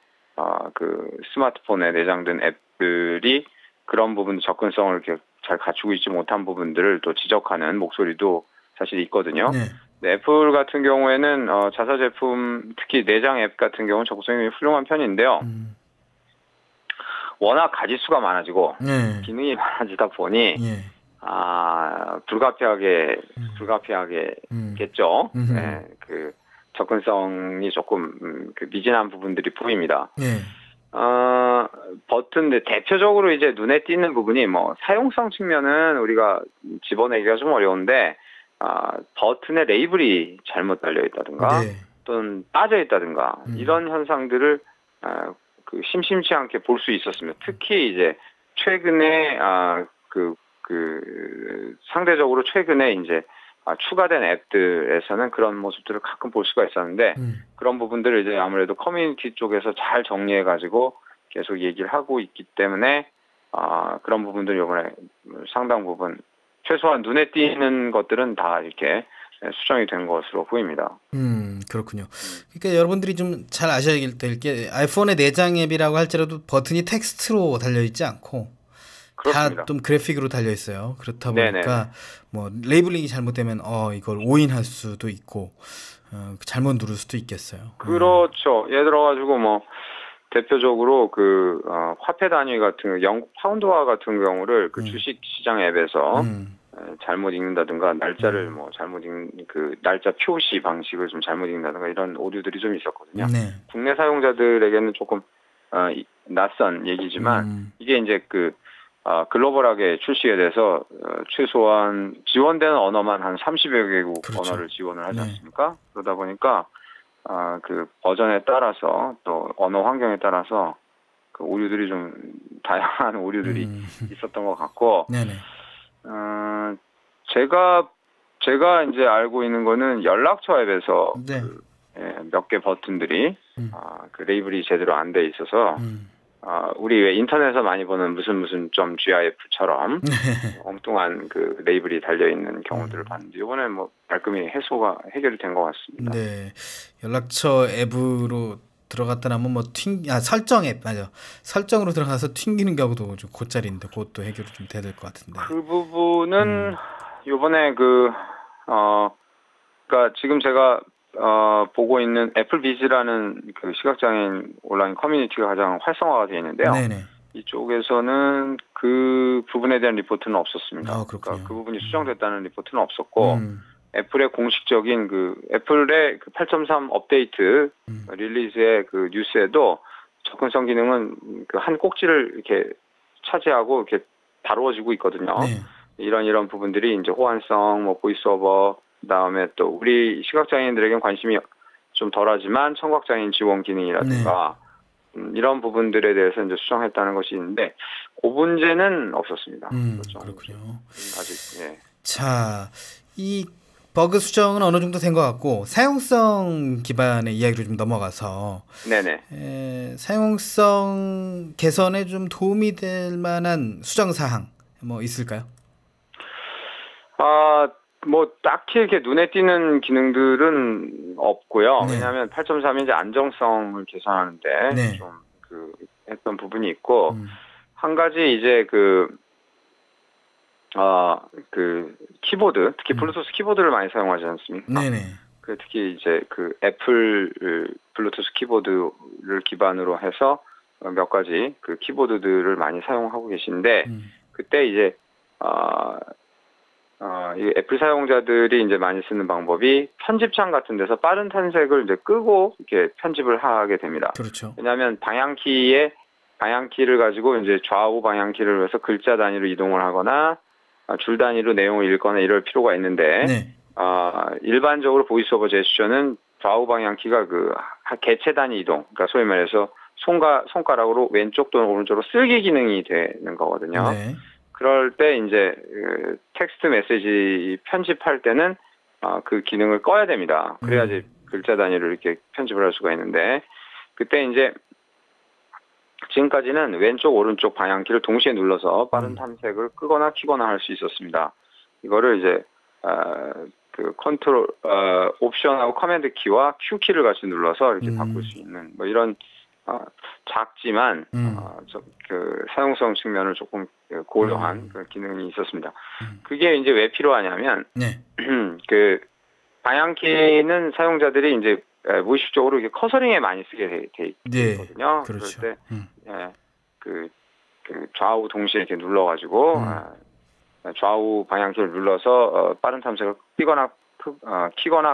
그 스마트폰에 내장된 앱들이 그런 부분 접근성을 이렇게 잘 갖추고 있지 못한 부분들을 또 지적하는 목소리도 사실 있거든요. 애플 같은 경우에는 자사 제품 특히 내장 앱 같은 경우는 접근성이 훌륭한 편인데요. 워낙 가지수가 많아지고 기능이 많아지다 보니 불가피하겠죠. 그 접근성이 조금 미진한 부분들이 보입니다. 버튼 대표적으로 이제 눈에 띄는 부분이 사용성 측면은 우리가 집어내기가 좀 어려운데 버튼에 레이블이 잘못 달려 있다든가 또는 빠져 있다든가 이런 현상들을 심심치 않게 볼 수 있었습니다. 특히 이제 최근에 상대적으로 최근에 이제 추가된 앱들에서는 그런 모습들을 가끔 볼 수가 있었는데 그런 부분들을 이제 아무래도 커뮤니티 쪽에서 잘 정리해가지고 계속 얘기를 하고 있기 때문에 그런 부분들 이번에 상당 부분 최소한 눈에 띄는 것들은 다 이렇게 수정이 된 것으로 보입니다. 그렇군요. 그러니까 여러분들이 좀 잘 아셔야 될 게 아이폰의 내장 앱이라고 할지라도 버튼이 텍스트로 달려있지 않고 다 좀 그래픽으로 달려 있어요. 그렇다 보니까 레이블링이 잘못되면 이걸 오인할 수도 있고 잘못 누를 수도 있겠어요. 그렇죠. 예를 들어가지고 대표적으로 화폐 단위 같은 영국 파운드화 같은 경우를 주식 시장 앱에서 잘못 읽는다든가 날짜를 잘못 읽는 날짜 표시 방식을 좀 잘못 읽는다든가 이런 오류들이 좀 있었거든요. 국내 사용자들에게는 조금 낯선 얘기지만 이게 이제 글로벌하게 출시가 돼서 최소한 지원되는 언어만 한 30여 개국 언어를 지원을 하지 않습니까? 그러다 보니까 버전에 따라서 또 언어 환경에 따라서 오류들이 좀 다양한 오류들이 있었던 것 같고 제가 이제 알고 있는 거는 연락처 앱에서 몇 개 버튼들이 레이블이 제대로 안 돼 있어서 우리 왜 인터넷에서 많이 보는 무슨 점 GIF처럼 엉뚱한 레이블이 달려 있는 경우들을 봤는데 이번에 깔끔히 해결이 된 것 같습니다. 네, 연락처 앱으로 들어갔다 나면 설정 앱 설정으로 들어가서 튕기는 경우도 좀 곧잘인데 그것도 해결이 좀 돼야 될 것 같은데. 그 부분은 이번에 그러니까 지금 제가 보고 있는 애플비즈라는 시각장애인 온라인 커뮤니티가 가장 활성화가 되어 있는데요. 이쪽에서는 그 부분에 대한 리포트는 없었습니다. 그러니까 그 부분이 수정됐다는 리포트는 없었고 애플의 공식적인 애플의 8.3 업데이트 릴리즈의 뉴스에도 접근성 기능은 그 한 꼭지를 이렇게 차지하고 이렇게 다루어지고 있거든요. 네. 이런 부분들이 이제 호환성, 뭐 보이스오버, 그다음에 또 우리 시각장애인들에겐 관심이 좀 덜하지만 청각장애인 지원 기능이라든가 이런 부분들에 대해서 이제 수정했다는 것이 있는데 그 문제는 없었습니다. 그렇죠. 그렇군요. 아직 예. 자, 이 버그 수정은 어느 정도 된 것 같고 사용성 기반의 이야기로 좀 넘어가서 네네. 사용성 개선에 좀 도움이 될 만한 수정 사항 뭐 있을까요? 뭐 딱히 이렇게 눈에 띄는 기능들은 없고요. 네. 왜냐하면 8.3이 이제 안정성을 개선하는데 네. 좀 했던 부분이 있고 한 가지 이제 키보드, 특히 블루투스 키보드를 많이 사용하지 않습니까? 네네. 특히 이제 애플 블루투스 키보드를 기반으로 해서 몇 가지 키보드들을 많이 사용하고 계신데 그때 이제 이 애플 사용자들이 이제 많이 쓰는 방법이 편집창 같은 데서 빠른 탄색을 이제 끄고 이렇게 편집을 하게 됩니다. 그렇죠. 왜냐하면 방향키를 가지고 이제 좌우 방향키를 해서 글자 단위로 이동을 하거나 줄 단위로 내용을 읽거나 이럴 필요가 있는데 네. 일반적으로 보이스오버 제스처는 좌우 방향키가 개체 단위 이동, 그러니까 소위 말해서 손가락으로 왼쪽 또는 오른쪽으로 쓸기 기능이 되는 거거든요. 네. 그럴 때 이제 텍스트 메시지 편집할 때는 그 기능을 꺼야 됩니다. 그래야지 글자 단위로 이렇게 편집을 할 수가 있는데 그때 이제 지금까지는 왼쪽 오른쪽 방향키를 동시에 눌러서 빠른 탐색을 끄거나 켜거나 할 수 있었습니다. 이거를 이제 컨트롤 옵션하고 커맨드 키와 Q 키를 같이 눌러서 이렇게 바꿀 수 있는 뭐 이런 작지만 사용성 측면을 조금 고려한 그런 기능이 있었습니다. 그게 이제 왜 필요하냐면 네. 방향키는 사용자들이 이제 무의식적으로 이렇게 커서링에 많이 쓰게 돼 있거든요. 네, 그렇죠. 그럴 때 좌우 동시에 이렇게 눌러가지고 좌우 방향키를 눌러서 빠른 탐색을 키거나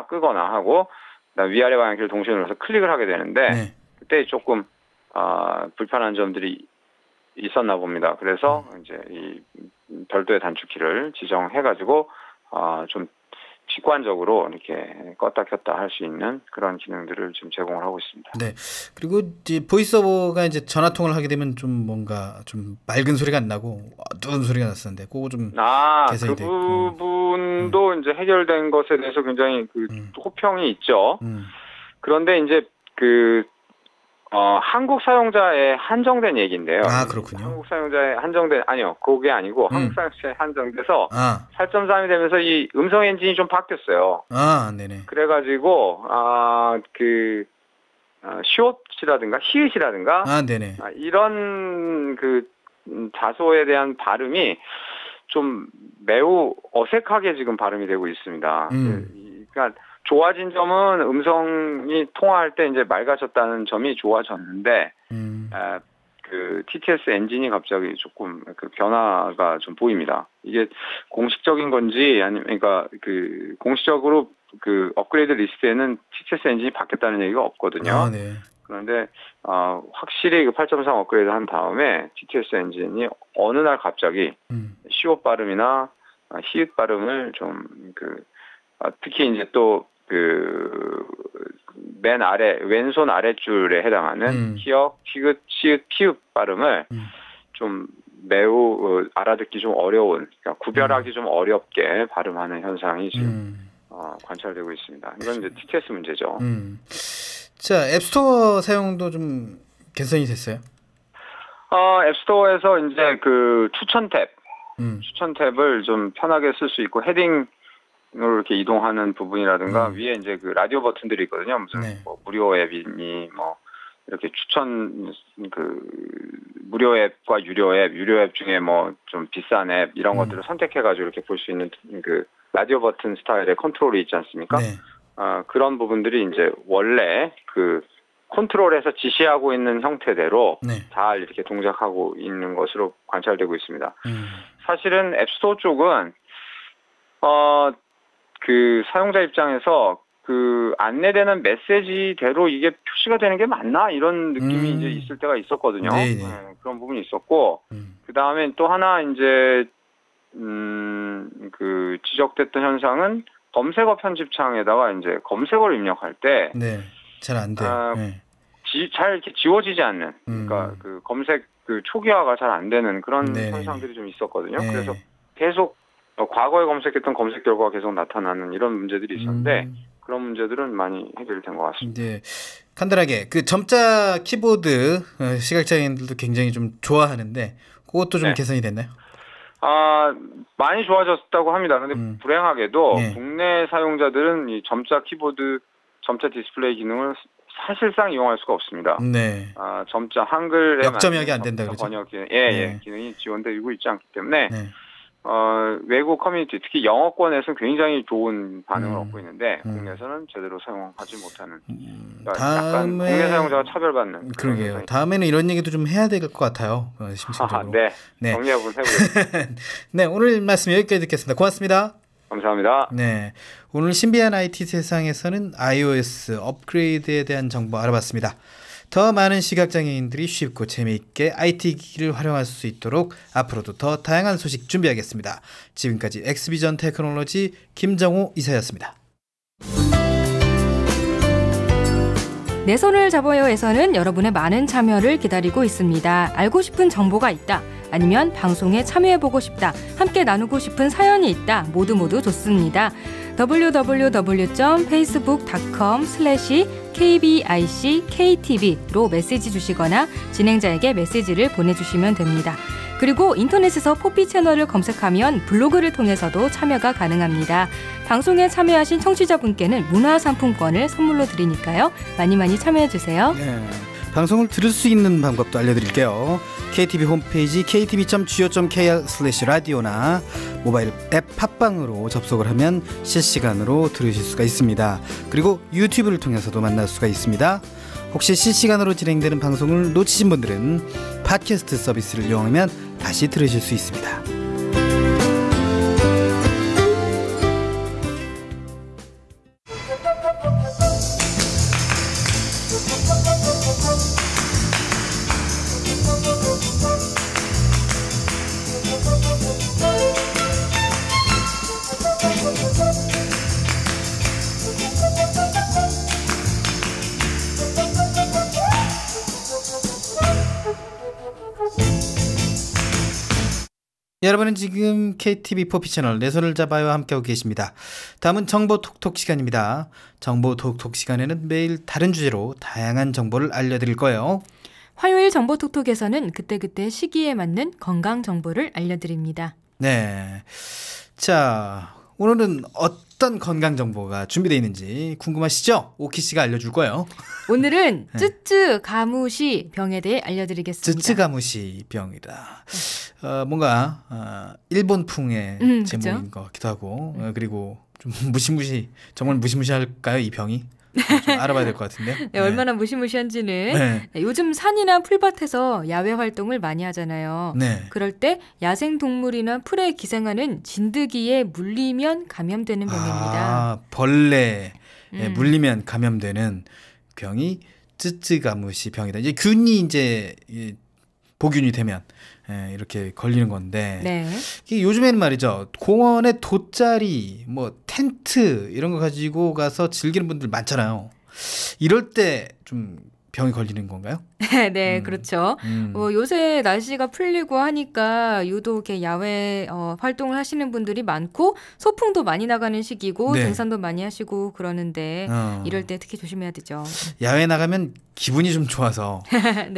끄거나 하고 그다음 위아래 방향키를 동시에 눌러서 클릭을 하게 되는데 네. 그때 조금 불편한 점들이 있었나 봅니다. 그래서 이제 이 별도의 단축키를 지정해가지고 좀 직관적으로 이렇게 껐다 켰다 할 수 있는 그런 기능들을 지금 제공을 하고 있습니다. 네. 그리고 이제 보이스오버가 이제 전화 통화를 하게 되면 좀 뭔가 좀 맑은 소리가 안 나고 어두운 소리가 났었는데 그거 좀 개선이 그 부분도 이제 해결된 것에 대해서 굉장히 호평이 있죠. 그런데 이제 한국 사용자에 한정된 얘기인데요. 그렇군요. 한국 사용자에 그게 아니고 한국 사용자에 한정돼서 8.3이 되면서 이 음성 엔진이 좀 바뀌었어요. 네네. 그래가지고 시옷이라든가 히읗이라든가 네네. 이런 다소에 대한 발음이 좀 매우 어색하게 지금 발음이 되고 있습니다. 그러니까 좋아진 점은 음성이 통화할 때 이제 맑아졌다는 점이 좋아졌는데, TTS 엔진이 갑자기 조금 변화가 좀 보입니다. 이게 공식적인 건지 아니면 공식적으로 업그레이드 리스트에는 TTS 엔진이 바뀌었다는 얘기가 없거든요. 네. 그런데 확실히 8.3 업그레이드 한 다음에 TTS 엔진이 어느 날 갑자기 시옷 발음이나 히읗 발음을 좀 특히 이제 또 맨 아래 왼손 아랫줄에 해당하는 히읗, 히읗, 시읒, 피읍 발음을 좀 매우 알아듣기 좀 어려운, 그러니까 구별하기 좀 어렵게 발음하는 현상이 지금 관찰되고 있습니다. 이건 이제 TTS 문제죠. 자, 앱스토어 사용도 좀 개선이 됐어요? 앱스토어에서 이제 추천 탭을 좀 편하게 쓸 수 있고 헤딩 으로 이렇게 이동하는 부분이라든가 위에 이제 라디오 버튼들이 있거든요. 무슨 뭐 무료 앱이니 뭐 이렇게 추천 무료 앱과 유료 앱 중에 뭐 좀 비싼 앱 이런 것들을 선택해가지고 이렇게 볼 수 있는 라디오 버튼 스타일의 컨트롤이 있지 않습니까? 네. 그런 부분들이 이제 원래 컨트롤에서 지시하고 있는 형태대로 잘 이렇게 동작하고 있는 것으로 관찰되고 있습니다. 사실은 앱스토어 쪽은 사용자 입장에서 그 안내되는 메시지대로 이게 표시가 되는 게 맞나 이런 느낌이 이제 있을 때가 있었거든요. 그런 부분이 있었고 그 다음에 또 하나 이제 그 지적됐던 현상은 검색어 편집창에다가 이제 검색어를 입력할 때 잘 안 돼. 잘 이렇게 지워지지 않는 그러니까 그 검색 그 초기화가 잘 안 되는 그런 현상들이 좀 있었거든요. 그래서 계속 과거에 검색했던 검색 결과가 계속 나타나는 이런 문제들이 있었는데 그런 문제들은 많이 해결된 것 같습니다. 이제 간단하게 그 점자 키보드 시각장애인들도 굉장히 좀 좋아하는데 그것도 좀 개선이 됐나요? 많이 좋아졌다고 합니다. 근데 불행하게도 국내 사용자들은 이 점자 키보드, 점자 디스플레이 기능을 사실상 이용할 수가 없습니다. 점자 한글에 역점역이 안 된다 그러죠. 번역 기능이 지원되고 있지 않기 때문에 외국 커뮤니티, 특히 영어권에서는 굉장히 좋은 반응을 얻고 있는데 국내에서는 제대로 사용하지 못하는. 그러니까 약간 국내 사용자가 차별받는. 그러게요. 다음에는 이런 얘기도 좀 해야 될 것 같아요. 심층적으로. 정리 한번 해보겠습니다. 네, 오늘 말씀 여기까지 듣겠습니다. 고맙습니다. 감사합니다. 네, 오늘 신비한 IT 세상에서는 iOS 업그레이드에 대한 정보 알아봤습니다. 더 많은 시각장애인들이 쉽고 재미있게 IT 기기를 활용할 수 있도록 앞으로도 더 다양한 소식 준비하겠습니다. 지금까지 엑스비전 테크놀로지 김정호 이사였습니다. 내 손을 잡아요에서는 여러분의 많은 참여를 기다리고 있습니다. 알고 싶은 정보가 있다. 아니면 방송에 참여해보고 싶다. 함께 나누고 싶은 사연이 있다. 모두 좋습니다. www.facebook.com/kbickTV로 메시지 주시거나 진행자에게 메시지를 보내주시면 됩니다. 그리고 인터넷에서 포피 채널을 검색하면 블로그를 통해서도 참여가 가능합니다. 방송에 참여하신 청취자분께는 문화상품권을 선물로 드리니까요. 많이 참여해주세요. 방송을 들을 수 있는 방법도 알려드릴게요. KTV 홈페이지 ktv.go.kr/radio나 모바일 앱 팟빵으로 접속을 하면 실시간으로 들으실 수가 있습니다. 그리고 유튜브를 통해서도 만날 수가 있습니다. 혹시 실시간으로 진행되는 방송을 놓치신 분들은 팟캐스트 서비스를 이용하면 다시 들으실 수 있습니다. 여러분은 지금 KTV 포피 채널 내 손을 잡아요 함께하고 계십니다. 다음은 정보 톡톡 시간입니다. 정보 톡톡 시간에는 매일 다른 주제로 다양한 정보를 알려드릴 거예요. 화요일 정보 톡톡에서는 그때그때 시기에 맞는 건강 정보를 알려드립니다. 네, 자 오늘은 어떤 건강 정보가 준비되어 있는지 궁금하시죠? 오키 씨가 알려줄 거예요. 오늘은 쯔쯔가무시 병에 대해 알려드리겠습니다. 쯔쯔가무시 병이다. 뭔가 일본풍의 제목인 것 같기도 하고 그리고 좀 정말 무시무시할까요 이 병이? 좀 알아봐야 될 것 같은데. 네, 얼마나 무시무시한지는 요즘 산이나 풀밭에서 야외 활동을 많이 하잖아요. 그럴 때 야생 동물이나 풀에 기생하는 진드기에 물리면 감염되는 병입니다. 벌레에 물리면 감염되는 병이 쯔쯔가무시 병이다. 이제 균이 이제 보균이 되면 이렇게 걸리는 건데 이게 요즘에는 말이죠. 공원에 돗자리, 뭐 텐트 이런 거 가지고 가서 즐기는 분들 많잖아요. 이럴 때 좀 병이 걸리는 건가요? 네, 그렇죠. 요새 날씨가 풀리고 하니까 유독 이렇게 야외 활동을 하시는 분들이 많고 소풍도 많이 나가는 시기고 등산도 많이 하시고 그러는데 이럴 때 특히 조심해야 되죠. 야외 나가면 기분이 좀 좋아서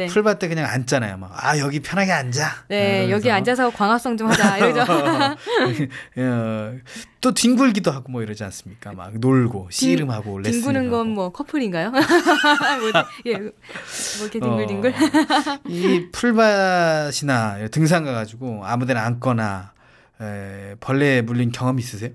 풀밭에 그냥 앉잖아요. 막 여기 편하게 앉아. 네, 여기 앉아서 광합성 좀 하자 이러죠. 또 뒹굴기도 하고 뭐 이러지 않습니까? 막 놀고 씨름하고 레슬링. 뒹구는 건 뭐 커플인가요? 뭐 이렇게 뒹굴뒹굴. 이 풀밭이나 등산 가가지고 아무데나 앉거나 벌레에 물린 경험 있으세요?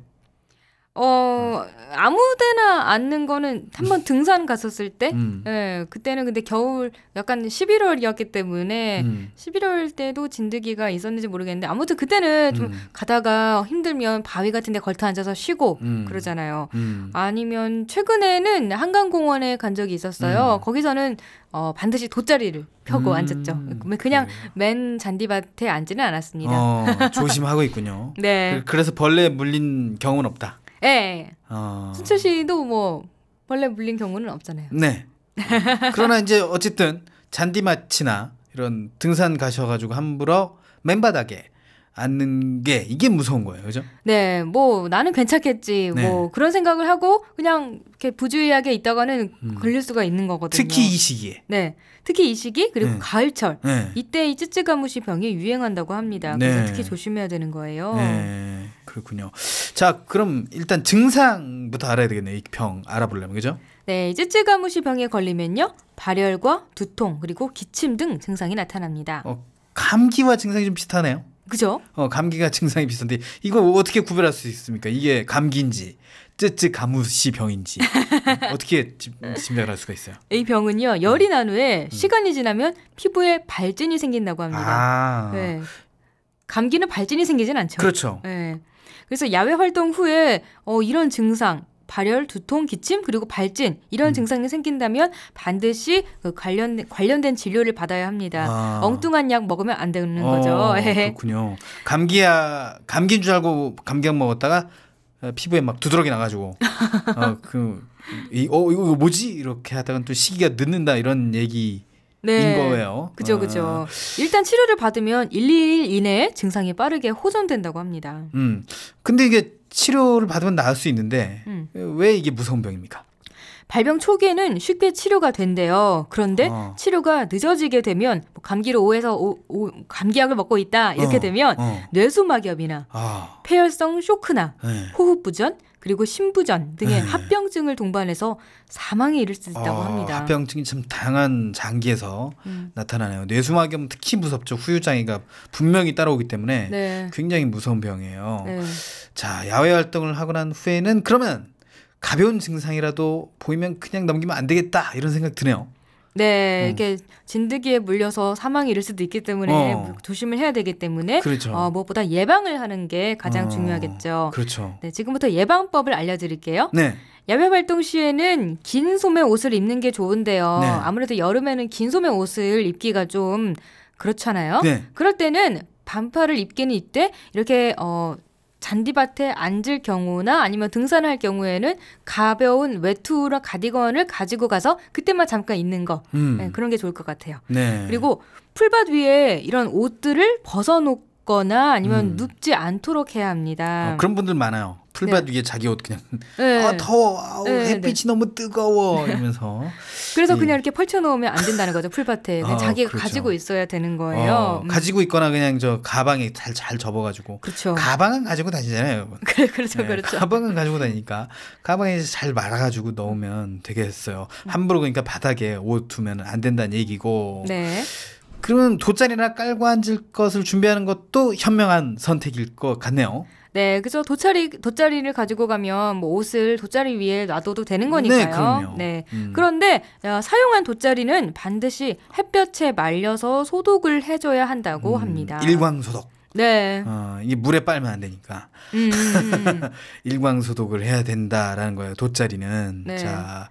아무데나 앉는 거는 한번 등산 갔었을 때, 예, 그때는 근데 겨울 약간 11월이었기 때문에 11월 때도 진드기가 있었는지 모르겠는데 아무튼 그때는 좀 가다가 힘들면 바위 같은데 걸터 앉아서 쉬고 그러잖아요. 아니면 최근에는 한강공원에 간 적이 있었어요. 거기서는 반드시 돗자리를 펴고 앉았죠. 그냥 맨 잔디밭에 앉지는 않았습니다. 조심하고 있군요. 네. 그래서 벌레 물린 경우는 없다. 네. 순철 씨도 뭐 벌레 물린 경우는 없잖아요. 네. 그러나 이제 어쨌든 잔디밭이나 이런 등산 가셔가지고 함부로 맨바닥에 앉는 게 이게 무서운 거예요, 그죠? 네, 뭐 나는 괜찮겠지, 네. 뭐 그런 생각을 하고 그냥 이렇게 부주의하게 있다가는 걸릴 수가 있는 거거든요. 특히 이 시기에. 네, 특히 이 시기 그리고 네. 가을철 네. 이때 이 쯔쯔가무시 병이 유행한다고 합니다. 네. 그래서 특히 조심해야 되는 거예요. 네, 그렇군요. 자, 그럼 일단 증상부터 알아야 되겠네요. 이 병 알아보려면, 그죠? 네, 이 쯔쯔가무시 병에 걸리면요, 발열과 두통 그리고 기침 등 증상이 나타납니다. 감기와 증상이 좀 비슷하네요. 그죠? 감기가 증상이 비슷한데 이거 어떻게 구별할 수 있습니까? 이게 감기인지 쯔쯔가무시 병인지 어떻게 짐작을 할 수가 있어요? 이 병은요, 열이 난 후에 시간이 지나면 피부에 발진이 생긴다고 합니다. 네. 감기는 발진이 생기진 않죠. 그렇죠. 네. 그래서 야외 활동 후에 이런 증상, 발열, 두통, 기침 그리고 발진 이런 증상이 생긴다면 반드시 그 관련된 진료를 받아야 합니다. 엉뚱한 약 먹으면 안 되는 거죠. 그렇군요. 감기인 줄 알고 감기약 먹었다가 피부에 막 두드러기 나가지고 이거 뭐지? 이렇게 하다가 또 시기가 늦는다 이런 얘기. 인 거예요. 그죠. 일단 치료를 받으면 1-2일 이내에 증상이 빠르게 호전된다고 합니다. 근데 이게 치료를 받으면 나을 수 있는데 왜 이게 무서운 병입니까? 발병 초기에는 쉽게 치료가 된대요. 그런데 치료가 늦어지게 되면 감기로 오해서 감기약을 먹고 있다 이렇게 되면 뇌수막염이나 폐혈성 쇼크나 호흡부전 그리고 심부전 등의 합병증을 동반해서 사망에 이를 수 있다고 합니다. 합병증이 참 다양한 장기에서 나타나네요. 뇌수막염 특히 무섭죠. 후유장애가 분명히 따라오기 때문에 굉장히 무서운 병이에요. 자, 야외 활동을 하고 난 후에는 그러면 가벼운 증상이라도 보이면 그냥 넘기면 안 되겠다 이런 생각 드네요. 네, 이게 진드기에 물려서 사망에 이를 수도 있기 때문에 조심을 해야 되기 때문에 그렇죠. 무엇보다 예방을 하는 게 가장 중요하겠죠. 그렇죠. 네, 지금부터 예방법을 알려드릴게요. 네. 야외 활동 시에는 긴 소매 옷을 입는 게 좋은데요. 네. 아무래도 여름에는 긴 소매 옷을 입기가 좀 그렇잖아요. 네. 그럴 때는 반팔을 입기는 입되 이렇게 잔디밭에 앉을 경우나 아니면 등산할 경우에는 가벼운 외투나 가디건을 가지고 가서 그때만 잠깐 입는 거 네, 그런 게 좋을 것 같아요. 네. 그리고 풀밭 위에 이런 옷들을 벗어놓거나 아니면 눕지 않도록 해야 합니다. 그런 분들 많아요. 풀밭 위에 자기 옷 그냥 더워 햇빛이 너무 뜨거워 이러면서 그래서 그냥 이렇게 펼쳐놓으면 안 된다는 거죠. 풀밭에 그냥 자기가 그렇죠. 가지고 있어야 되는 거예요. 가지고 있거나 그냥 저 가방에 잘 접어가지고 그렇죠. 가방은 가지고 다니잖아요. 그렇죠. 가방은 가지고 다니니까 가방에 잘 말아가지고 넣으면 되겠어요. 함부로 그러니까 바닥에 옷 두면 안 된다는 얘기고. 네. 그러면 돗자리나 깔고 앉을 것을 준비하는 것도 현명한 선택일 것 같네요. 네, 그죠. 돗자리를 가지고 가면 뭐 옷을 돗자리 위에 놔둬도 되는 거니까요. 네, 그럼요. 네. 그런데 사용한 돗자리는 반드시 햇볕에 말려서 소독을 해줘야 한다고 합니다. 일광소독. 네. 이게 물에 빨면 안 되니까. 일광소독을 해야 된다라는 거예요. 돗자리는. 네. 자,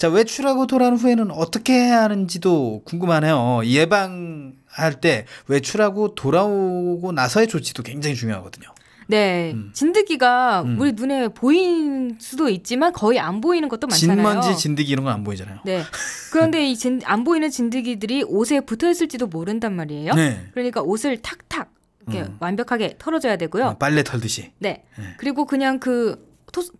외출하고 돌아온 후에는 어떻게 해야 하는지도 궁금하네요. 예방할 때 외출하고 돌아오고 나서의 조치도 굉장히 중요하거든요. 네, 진드기가 우리 눈에 보일 수도 있지만 거의 안 보이는 것도 많잖아요. 진먼지, 진드기 이런 건 안 보이잖아요. 네, 그런데 이 안 보이는 진드기들이 옷에 붙어 있을지도 모른단 말이에요. 네. 그러니까 옷을 탁탁 이렇게 완벽하게 털어줘야 되고요. 빨래 털듯이. 네, 그리고 그냥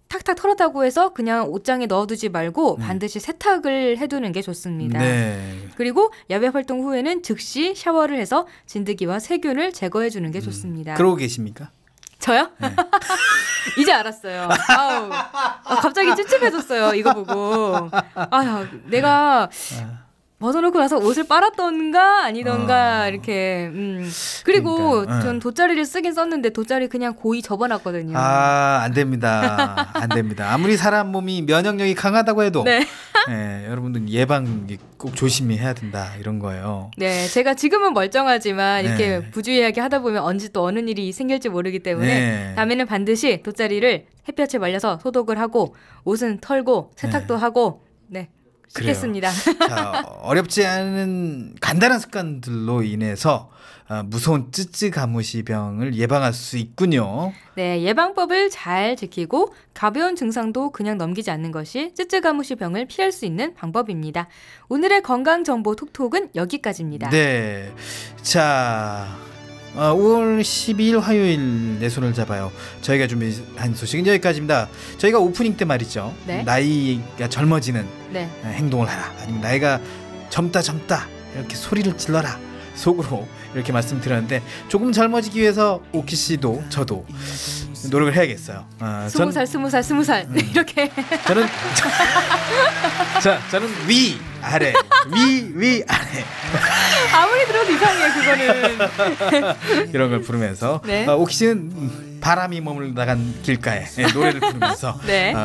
탁탁 털었다고 해서 그냥 옷장에 넣어두지 말고 반드시 세탁을 해두는 게 좋습니다. 네. 그리고 야외 활동 후에는 즉시 샤워를 해서 진드기와 세균을 제거해주는 게 좋습니다. 그러고 계십니까? 저요? 네. 이제 알았어요. 갑자기 찝찝해졌어요. 이거 보고. 내가 벗어놓고 나서 옷을 빨았던가 아니던가 이렇게 그리고 그러니까, 전 돗자리를 쓰긴 썼는데 돗자리 그냥 고이 접어놨거든요. 안 됩니다. 안 됩니다. 아무리 사람 몸이 면역력이 강하다고 해도 네. 네, 여러분들 예방 꼭 조심히 해야 된다 이런 거예요. 네, 제가 지금은 멀쩡하지만 이렇게 네. 부주의하게 하다 보면 언제 또 어느 일이 생길지 모르기 때문에 네. 다음에는 반드시 돗자리를 햇볕에 말려서 소독을 하고 옷은 털고 세탁도 하고 네. 씻겠습니다. 자, 어렵지 않은 간단한 습관들로 인해서 무서운 쯔쯔가무시병을 예방할 수 있군요. 네, 예방법을 잘 지키고 가벼운 증상도 그냥 넘기지 않는 것이 쯔쯔가무시병을 피할 수 있는 방법입니다. 오늘의 건강정보 톡톡은 여기까지입니다. 네, 자 5월 12일 화요일 내 손을 잡아요. 저희가 준비한 소식은 여기까지입니다. 저희가 오프닝 때 말이죠. 네. 나이가 젊어지는 네. 행동을 하라. 아니면 나이가 젊다 이렇게 소리를 질러라. 속으로 이렇게 말씀드렸는데 조금 젊어지기 위해서 오키 씨도 저도 노력을 해야겠어요. 20살 이렇게 저는 저는 위 아래 아래 아무리 들어도 이상해 그거는. 이런 걸 부르면서 네. 오키 씨는 바람이 머물러간 길가에 노래를 부르면서 네.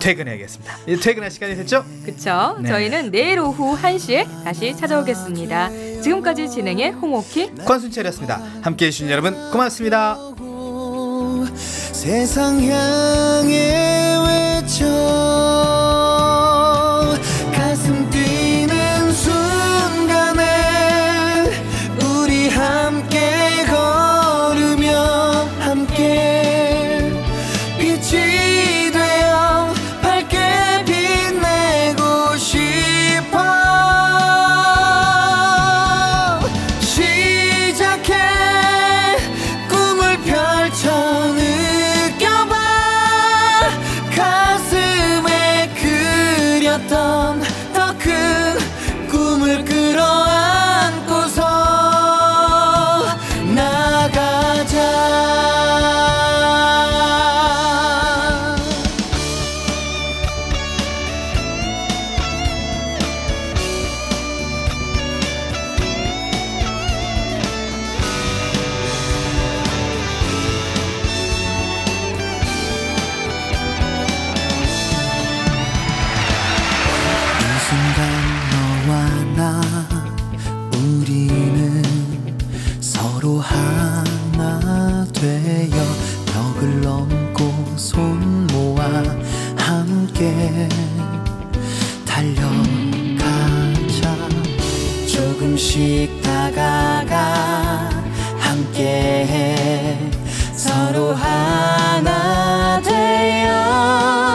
퇴근해야겠습니다. 이제 퇴근할 시간이 됐죠? 그쵸? 네. 저희는 내일 오후 1시에 다시 찾아오겠습니다. 지금까지 진행의 홍옥희 권순철이었습니다. 함께해 주신 여러분 고맙습니다. 세상 향해 외쳐 가슴 뛰는 순간에 우리 함께 걸으며 함께 빛이 되어 밝게 빛내고 싶어 시작해 꿈을 펼쳐 느껴봐 가슴에 그렸던 더 큰 꿈을 끌어안고서 나가자 이 순간 너와 나 우리는 서로 하나 되어 벽을 넘고 손 모아 함께 달려가자 조금씩 다가가 함께 서로 하나 되어